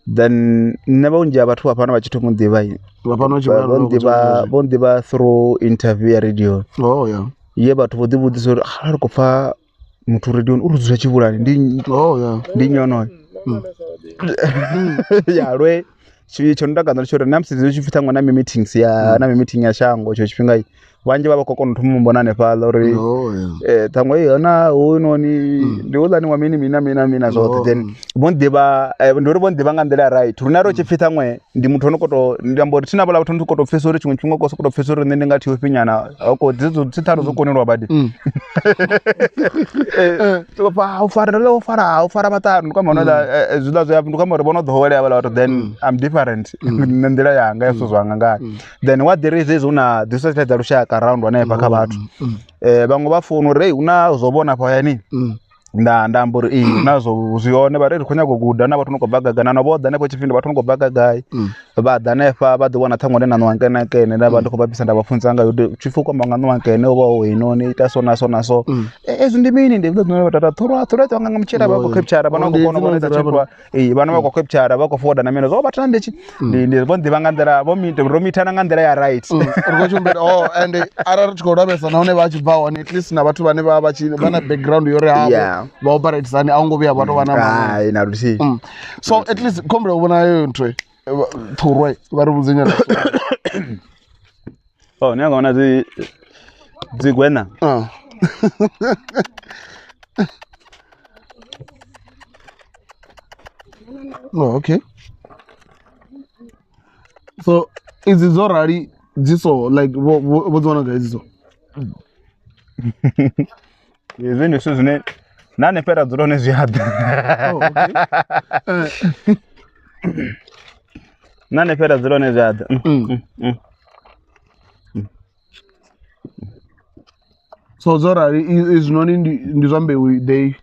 then nṋe vhunzhi ha vhathu vha fhano vha tshi thoma u ḓivha vho ḓivha through interview ya radio ye vhathu vho ḓivhudzisa uri a ri khou pfha muthu radioni uri dzula tshivhulani ndi nyonoyo ya lwe tsho ndakadza ndi tsho uri na musi zwi tshi pfhi ṱhaṅwe na meeting ya shango tsho tshifhinga vhanzhi vha vha khou kona u thoma u mbona hanefhaḽa uri ṱhaṅwe hana hoyunoni ndi houḽani wa mina zwoṱhe then vho ḓivha ndi uri vho ḓivha nga nḓila ya right uri na ro tshi pfhi ṱhaṅwe ndi muthu ono koto ndi amba uri thina vhala vhathu ndi koto pfhesa uri tshiṅwe tshifhinga ko sokoto pfhesa uri nṋe ndi nga thi ofhi nyana oko dzi tharo dzo konelwa badi u fara maṱanu ndi kwamba zwiḽa zwi ndi kwamba uri vhono ḓowelea havhala vhathu then I'm different na nḓila yanga ya zwithu zwanga ngayo then what there is hu na dzi society dza lushaka around hanefha kha vhathu vhaṅwe vha funa uri hu na zwo vhona phayani nda amba uri nazwo zwione vha ri khou nyaga u guda na vhathu no khou bva gaga na vho ḓa hanefho tshifhinga vhathu no khou bva gagai vha ḓa hanefha vha ḓi wana ṱhaṅwe uri na ṋowankene na vha ndi khou vha bvisa nda vha funza ngayo tshifu kwamba nga ṋowankene u vha o inoni ita so na so ezwi ndi mini ndi vhuḓo vha tata Thurwa nga nga mutshila vha khou capture vha no khou kona u vhona tshitwa vhana vha khou capture vha khou forward na mine zwo vha tana ndi vho ḓivha nga nḓila vho ro mithana nga nḓila ya right ri khou tshumbela and arali ri tshi khou lavhelesa nahone vha tshi bva hone at least na vhathu vhane vha na background yo ri havho vha operatesani a u ngo vhuya vha tou vha na na lusi so at least khombela u vhona yeyo nthu Thurwa vha ri vhudze nyana ni nga vhona dzi gwena okay so idzi dzo rali dzi so like vho dzi wana gai dzi so hezwi ndi zwithu zwine na hanefha dzula hone zwi a ḓa na hanefha dzula hone zwi a ḓa so dzo rali izwinoni ndi zwa mbeu dei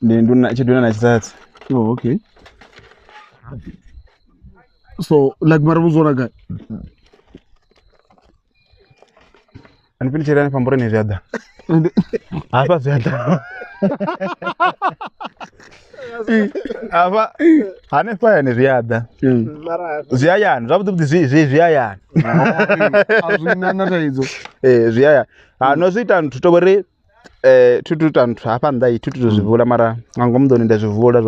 ndi tshiduna na tshisatsi okay so like mara vho zona gai ani pili chirani pamboreni zwi a ḓa hafha zwi a ḓa hafha hanefha yani zwi a ḓa zwi a yani zwavhuḓi zwi a yani a zwi na thaidzo zwi a yani no zwi ita nthu to vhori thutu ita nthu hafha nnḓa thutu to zwi vula mara nga ngomu ḓoni nda zwi vula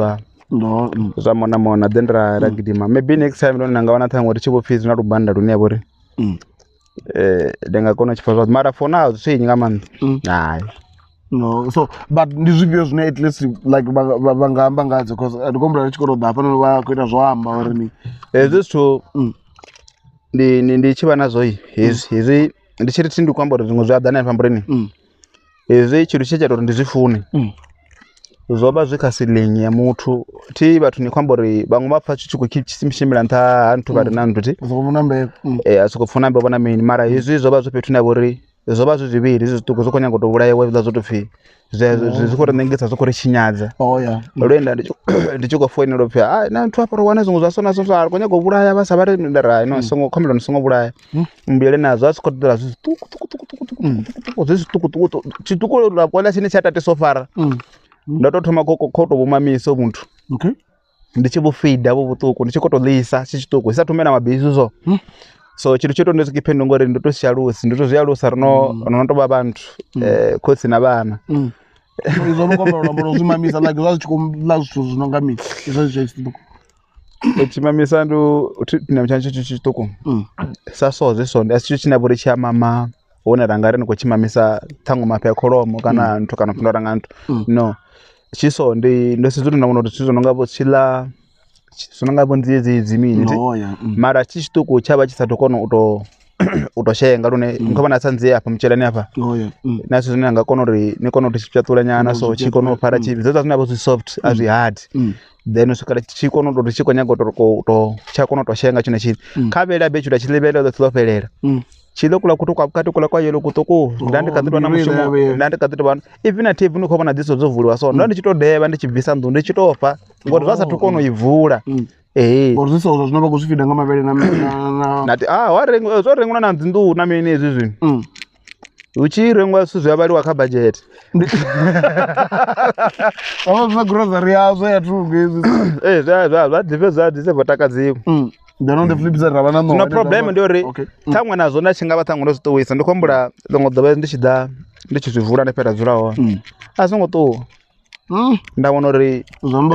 zwa mona then ra gidima maybe next time ndo nanga wana ṱhaṅwe ri tshi vho pfhi zwi na lubanda lune ya vhori ndi nga kona u tshipfa zwavhuḓi mara for now zwi nga maanḓa hayi no so but ndi zwifhio zwine at least like vha nga amba ngadzo because ndi khombela ri tshi khou ḓa hafhanoni vha khou ita zwo amba uri ni hezwi zwithu ndi tshi vha nazwo hezwi ndi tshi ri ndi khou amba uri zwiṅwe zwi a ḓa na pamboreni hezwi tshithu tshe tsha tou uri ndi zwi fune zwo vha zwi kha ceiling ya muthu thi vhathu ni khou amba uri vhaṅwe vha pfha tshi khou tshimbila nṱha ha nthu vha re na nthu thi a sokou funa mbeu a sokou funa mbeu vhona mini mara hezwi zwo vha zwi fhethu na vhori zwo vha zwi zwivhili zwi zwiṱuku zwi khou nyaga u tou vhulaiwa hezwiḽa zwo tou pfhi zwi khou ri ṋengisa zwi khou ri tshinyadza lwenda ndi tshi khou foinela u pfhi na nthu hafha ro wana zwiṅwe zwa so na so a ri khou nyaga u vhulaya vha sa vha ri ndara no songo khombela ni songo vhulaya mbuyele nazwo a si khou ḓela zwi zwiṱukuṱuku tshiṱuku lwa kwela tshine tsha tate so fara ndo tou thoma khou tou vhumamiso muthu ndi tshi vho feida vho vhuṱuku ndi tshi khou tou ḽisa tshi tshiṱuku i sa thome na mabisi zwo so tshithu tsho tou ndi zwikipheni ndo ngori ndo tou si alusi ndo tou zwi alusa ro no tou vha vhathu khotsi na vhana izwo no kombela luambo lwa zwi mamisa like zwa zwi tshi khou ḽa zwithu zwi no nga mini izwo zwi tshiṱuku Chimamisa ndo tinamchancho chitoko. Sasoze sonde asi chinaburi cha mama ona rangari nko chimamisa tangu mapya kolomo kana nto kana pindora ngantu. No. Chisonde ndo sizuri na uno chizo ngabo chila sonangabo nzizi zimini. No ya. Mara chitoko chaba chisatokono utoshenga lune nkabana sanze apa mchelani apa. No ya. Naso zinanga konori nikono tichapyatula nyana so chikono para chibi. Zote zinabo soft as we had. Then usukala chikono ndo chikonyago to chakono to shenga chine chini kabela bechu da chilebela do tlopelela chilo kula kutoka kati kula kwa yelo kutoko ndandi kaditwa na mushumo ndandi kaditwa bana even at even uko bana diso zovulwa so ndandi chitodeba ndi chibvisa ndu ndi chitofa ngoti vasa tukono ivula ngoti ziso zvinova kuzvifida ngamavele na nati warengo zorengwa na ndu na mene izvi uchirengwa suzu yabali ka budget na grocery yazo ya trugezi za diveza diseva takadziwa then on the flip side ravana no problem ndori tamwe nazo ndachingava tangu ndozitowisa ndikombura zongodova ndichida ndichizvivura nepera dzurawo azongoto ndawona ri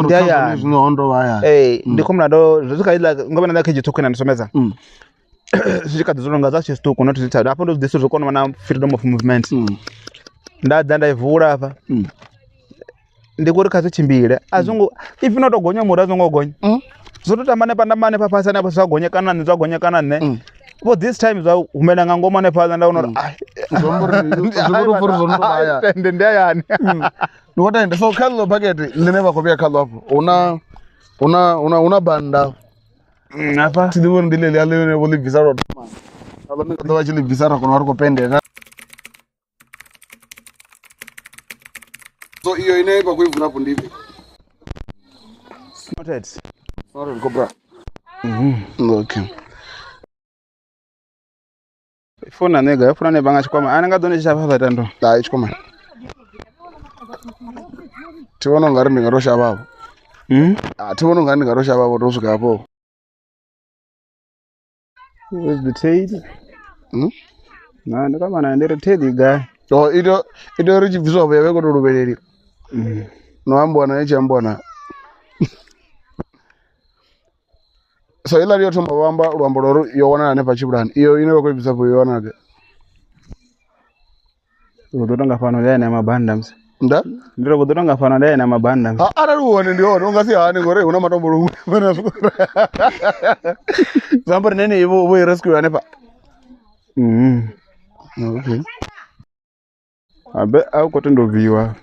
ndaya zvinondo vaya ndikomuna ndo zvikaila ngobana ndakejitokena ndisomeza zvikadzononga zachistoko not zita apo ndo dziso zvokono na freedom of movement ndadza ivura apa ndikuri kazi chimbire azongo if not ogonya mura azongo gonya zototambane pandamane papasa napo zvagonyekana nzvagonyekana ne but this time za umena ngangoma ne phala ndaona zombori ndayani ndota ende so kallo bucket lineva kopia kallo hapo una banda apa tidibona ndilele alene bolivisa ro alone ndo chili visara kono ariko pendeka so iyo inaipa kuivuna hapo ndivi Snouted Cobra okay fona nega fona ne banga chikoma ananga done chapa tando dai chikoma tiona ngari ndingarosha babo tiona ngari ndingarosha babo tosvika hapo with the tail na ndakama na ndere tail guy so ido richibviswa bwe yako rubereri no ambona echambona so ila riyo tomba wamba ruambo roro yoona ne pachibrani iyo ine bako ibisa bwe yoona ke udodonga fano ndaya na mabanda mse nda ndiro udodonga fano ndaya na mabanda mse ara ruone ndiona ungasi hani ngore una matombo rumwe bana zvikora zambo nene ivo rescue ane pa okay abe auko tendoviwa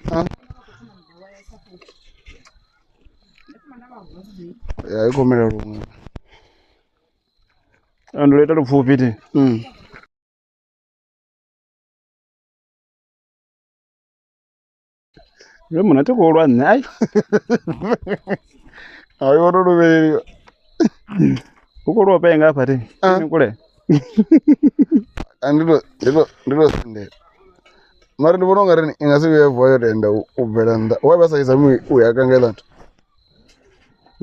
ya ikomera rumwe andoleta rupfupiti muna tikolwa nai ayo roroveri ukolwa penga pati kule andilo sende mari ndibona ngari ingasi yevoyo tenda ubvelanda wabasa izami uyakangela nto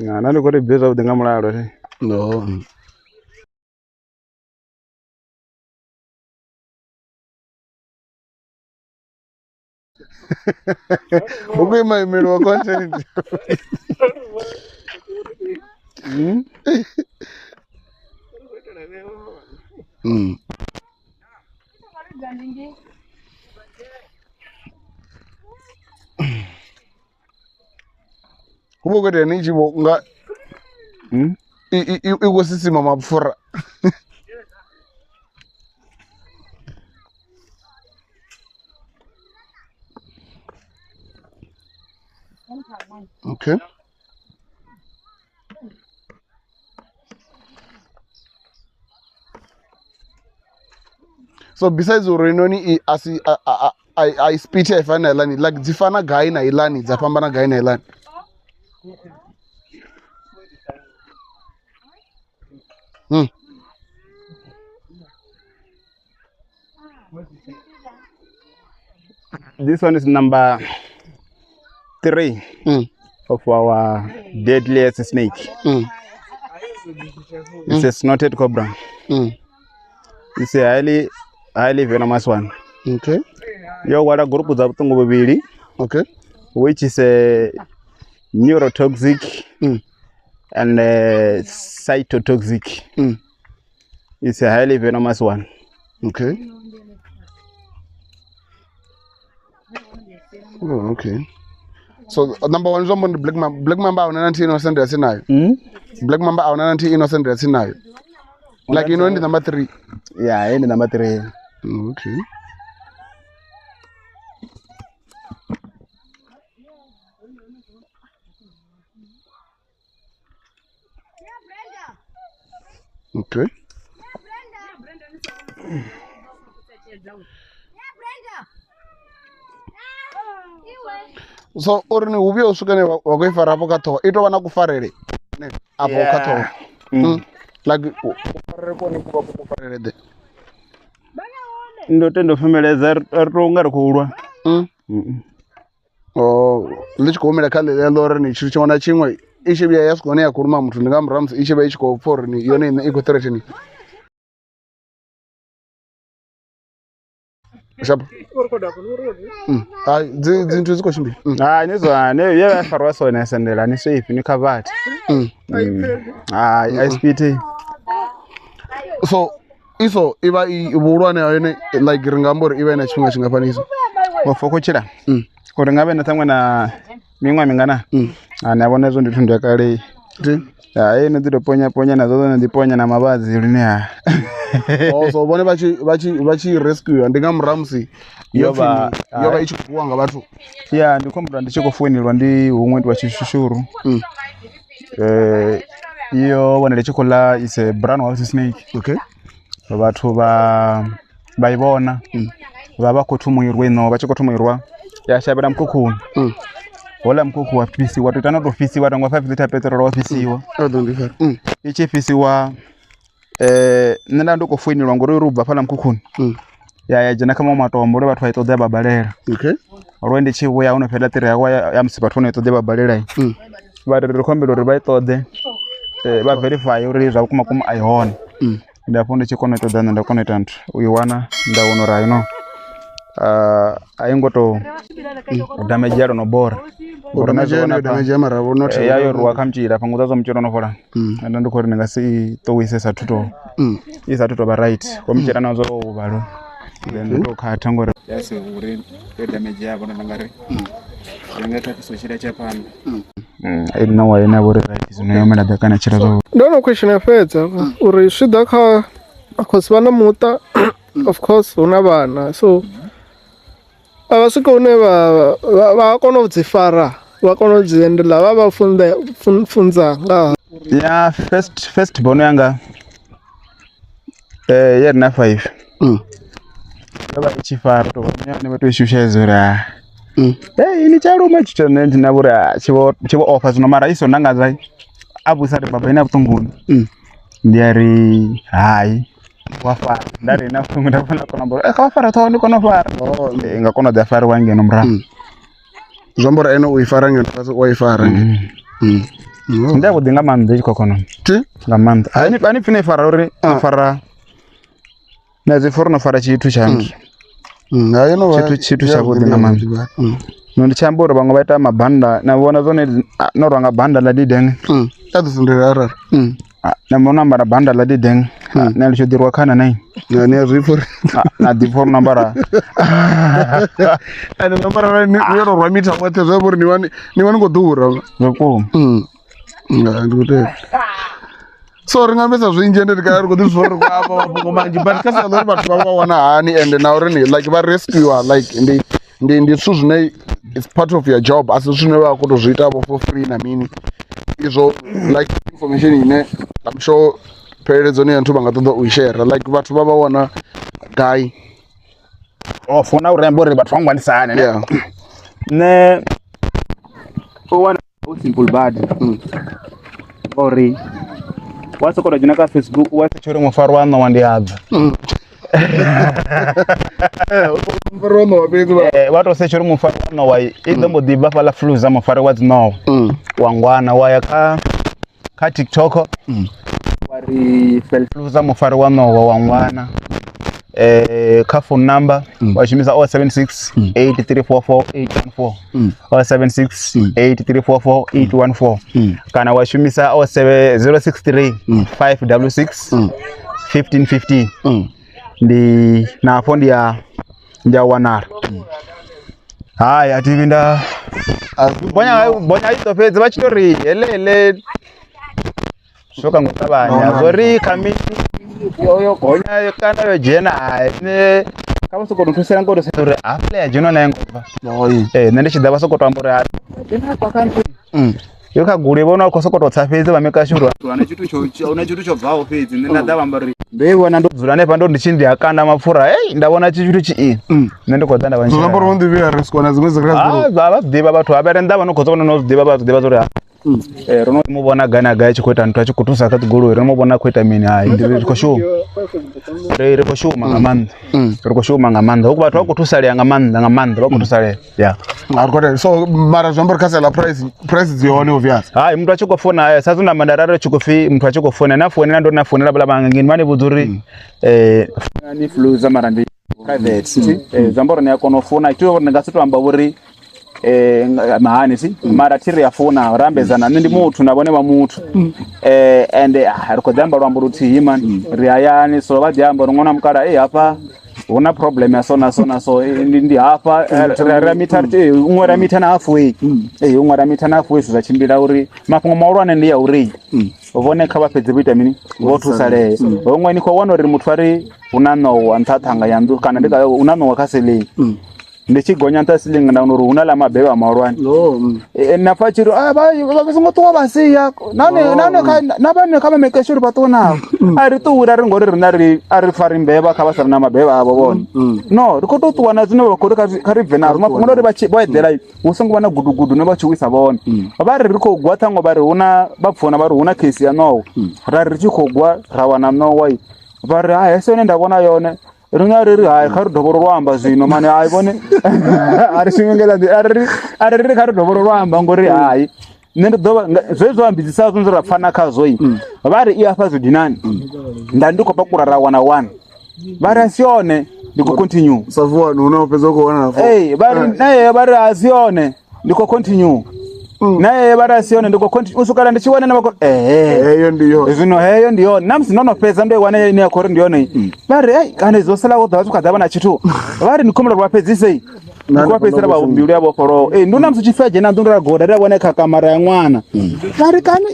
ngana ndikoti beza udinga mulalo te no ukuyima imelo wa content kubokete ni chibo nga ikosisima mapfura okay so besides urenoni asi I speech ifana ilani like dzifana gai na ilani dzapambana gai na ilani This one is number 3 of our deadliest snake. It's a snouted cobra. It's a highly venomous one. Okay. Yo wada group za butungu bubiri. Okay. Which is a neurotoxic and cytotoxic. It's a highly venomous one. Okay. Oh, okay. So number one is on the black mamba on an innocent that's in Black mamba on an innocent that's in like you know in the number 3. Yeah, in the number 3. Okay. Okay. So orini ubi usukane wagoifara hapo kato ito wana kufarere hapo kato like kufarere kwa kufarere de ndo tendo femeleza ronga rukulwa lichikomera kale lelore ni chiri chona chimwe ichibya yasikone yakuruma muthu ndingamramsa ichibya ichiko for ni yone iko threatening Shabo. Zinto ziko chimbi. Nizo ye farwa so na sendela ni safe ni covered. ISPT. So iso iba ibulwane yone like ringambori iba na chinga chinga paniso. Bofoko chira. Ko ngabe na tangwa na mingwa mingana. Anabona zo ndithu kale. Ine ndido ponya na zozo ndiponya na mabazi uline. So bone bachi rescue ndingamramsi yoba ichikuwanga bathu. Yeah, ndikombra ndichikofuenirwa ndi umwe wa chishushuru. Iyo bone ndichikola is a brown house snake. Okay. Bathu bayibona. Baba kothumuirwe no bachikothumuirwa. Yashabira mkukhuni. Ola mkuku wa fisi wa tutana do fisi wa tangwa 5 liter petrol wa fisi wa ichi fisi wa nenda ndoko fuini lwangoro ruba pala mkukuni ya jana kama matombo le bathu ayitodya babalera. Okay. Olwende chivu ya unofela tire ya msibathu ayitodya babalera bari rikhombe ri bayitode ba verify uri za kuma ayihona ndafunde chikono itodana ndakona itantu uyiwana ndawono rayino ayingoto damage yaro no bora damage marabo not yayo ruwa kamchira panguza zo mchiro no vola ndo ko ringa si to wise satuto isatuto ba right ko mchira nazo ubalo then ndo ka tangore yase uri damage yabo ndangare ngata kusochira chapana I don't know why na bora right zino yomela dakana chira zo no question afetsa uri shida kha akhoswana muta of course una bana so abasikone ba kona udzifara ba kona udziendela baba funza nga yeah first bono yanga year na 5 baba ichifara to nyane bato ishushezura ini charuma chitone ndinabura chivo offers no mara iso nanga zai abusare baba ina butunguni ndiari hai wafara ndari na fungunda fana kona bora kawafara to ndiko no fara ngakona da fara wange no mra zombora eno uifara ngeno kaso uifara nda kudinga mande iko kono ti ngamanda ani fine fara uri fara na ziforno fara chitu changu ayo no chitu cha kudinga mande nondi chamboro bango baita mabanda na wona zone no ranga banda la dideng tadusundira ara na mona mbara banda la dideng na lishodirwa kana nai ne rifor na difor nambara ana nambara ni yoro ramita wote zobor ni wani go dura zoko ngute so ringambesa zwinjende dikari go disfor kwa apa bongo manji but kasa lori bathu baba wana hani and now really like ba rescue like ndi suzune it's part of your job as suzune wa ko zita for free na mini izo like information ine I'm sure parents only antu bangatondo we share like bathu baba wana guy fona urembo ri bathu ngwani sana yeah ne one simple bad ori what's called jina ka Facebook what's choro mfaro wana wandi adha mfaro wabezu watu wase choro mfaro wana wai idombo diba pala Fluzza mfaro what now wangwana waya ka TikTok wari Fluzza mfaro wana wangwana ka phone number wa shumisa 076 8344 814 076 8344 814 kana wa shumisa 063 566 1515 ndi na phone ya wanara haya tivinda bonya ito fedzi vachitori helele shoka ngotabanya zori kami yo gonya kana yo jena ne kama soko ntusera ngoro setori afle ya jeno na ngova nende chidava soko tambore ari ina kwa kantu yo kagure bona ko soko totsafedzi vameka shuru ana chitu cho bvawo fedzi nenda dava mbari ndeiona ndodzura nepa ndo ndichindi akanda mapfura ndaona chitu chi nende kodanda vanchi number 1 ndivya risk ona zimwe zikraziro baba diba bathu aberenda vanokodza vona nozidiba zori rono mubona gana gaye chikweta ntu achikutusa akati guru rimubona kweta mini hayi ndiri koshuma riri koshuma ngamanda riri koshuma ngamanda huko bathu vakutusalia ngamanda vakutusalia ya arikode so mara zvambori kasela price dzione obvious hayi mntu achikofona sazuna mandararo chikofi mntu achikofona na foni ndo na foni labla bangini mane budzuri ni Fluzza mara ndi private zamboro ne yakonofona ito ngasito amba buri mahani si mara tiri yafona rambezana ndi muthu nabone wa muthu and arikodamba rwamburuti himan riyayani so vajamba ngona mukara hapa una problem ya sona so ndi hapa ramitarte umwe ramitana halfway umwe ramitana halfway zvachimbira uri mapungo maurwane ndi ya uri ovone khava pedze vitamin votusale umwe niko wona uri muthu ari unano antathanga yandu kana ndika unano wakasele ndichigonya ntasilinga ndaunuru unala mabeba maurwane napachiro vasingotowa vasiya nane kama mekeshuri patona ari tuura ringori rinari ari farimbeva kavasari na mabeva avo vona no rikototuwa na zino vakori karibvenaro mapungo ri vaedhera usungu vana gudugudu nevachiwisa vona vari rikogwa tango vari una vapfuna vari una kesi yanowo rari richikogwa rawana nowai vari haisone ndavona yone ringariri hayi karidovoro rwamba zvino mane aivone ari shingengela ari karidovoro rwamba ngori hayi nendodova zvezvambidzisa kunzira fana kazoi vari iafa zvidinani ndandiko pakurara 1 vari asione ndiko continue savuwa unopedza kuona vari asione ndiko continue naye barasione ndiko usukala ndichiwana nabako heyo ndiyo zvino heyo ndiyo namsi nonopedza ndoiwana ine yakori ndiyone vari kana izosala kodwa vakadava na chitu vari ndikomera kwapedzisei ndikwapedzisira vaumbiri yavo poro ndonamsi chifeje na ndondora goda ravoneka kamara ya mwana vari kani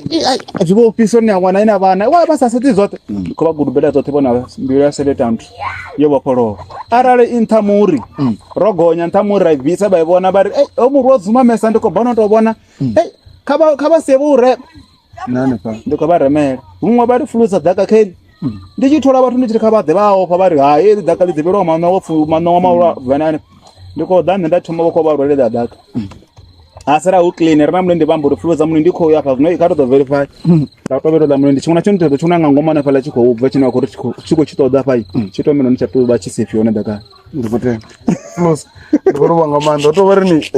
zvivopiso ni yamwana ina vana wa basasiti zote kuva gudubela zote vona mbiri ya sevetantu yovo poro arale intamuri rogonya ntamuri raivisa vaivona vari omuru wozuma mesa ndiko bana ndobona kaba sevure nane pa ndiko varemera umwe vari Fluzza dhaka keni ndichitola vathu ndichiri kavadhe vavo pavari hayi dhaka lidzivero mano maura vanane ndiko dani ndatuma voko varwere dhaka asira uclean rina mulende vamburi Fluzza muni ndiko yapa zvino ikato verify ratovero mulende chimwana chonto chona ngangomana pala chiko ubva china kuri chiko chitoda pai chitomeno nichapu vachisefiona dhaka ndikutenda Fluzza ndikuvanga manda utovari ni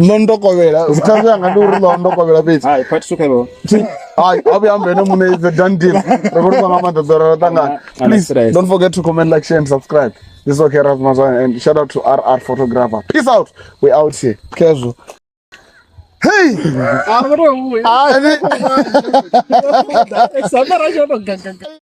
nondokovera zikazvanga ndiuri nondokovera pedzi hayi patisukevo hayi avuyambene mune the done deal ndikuvanga manda dzora ratangana please don't forget to comment, like, share and subscribe. This is okay Rasmussen and shout out to RR photographer. Peace out, we out here casual. Hey!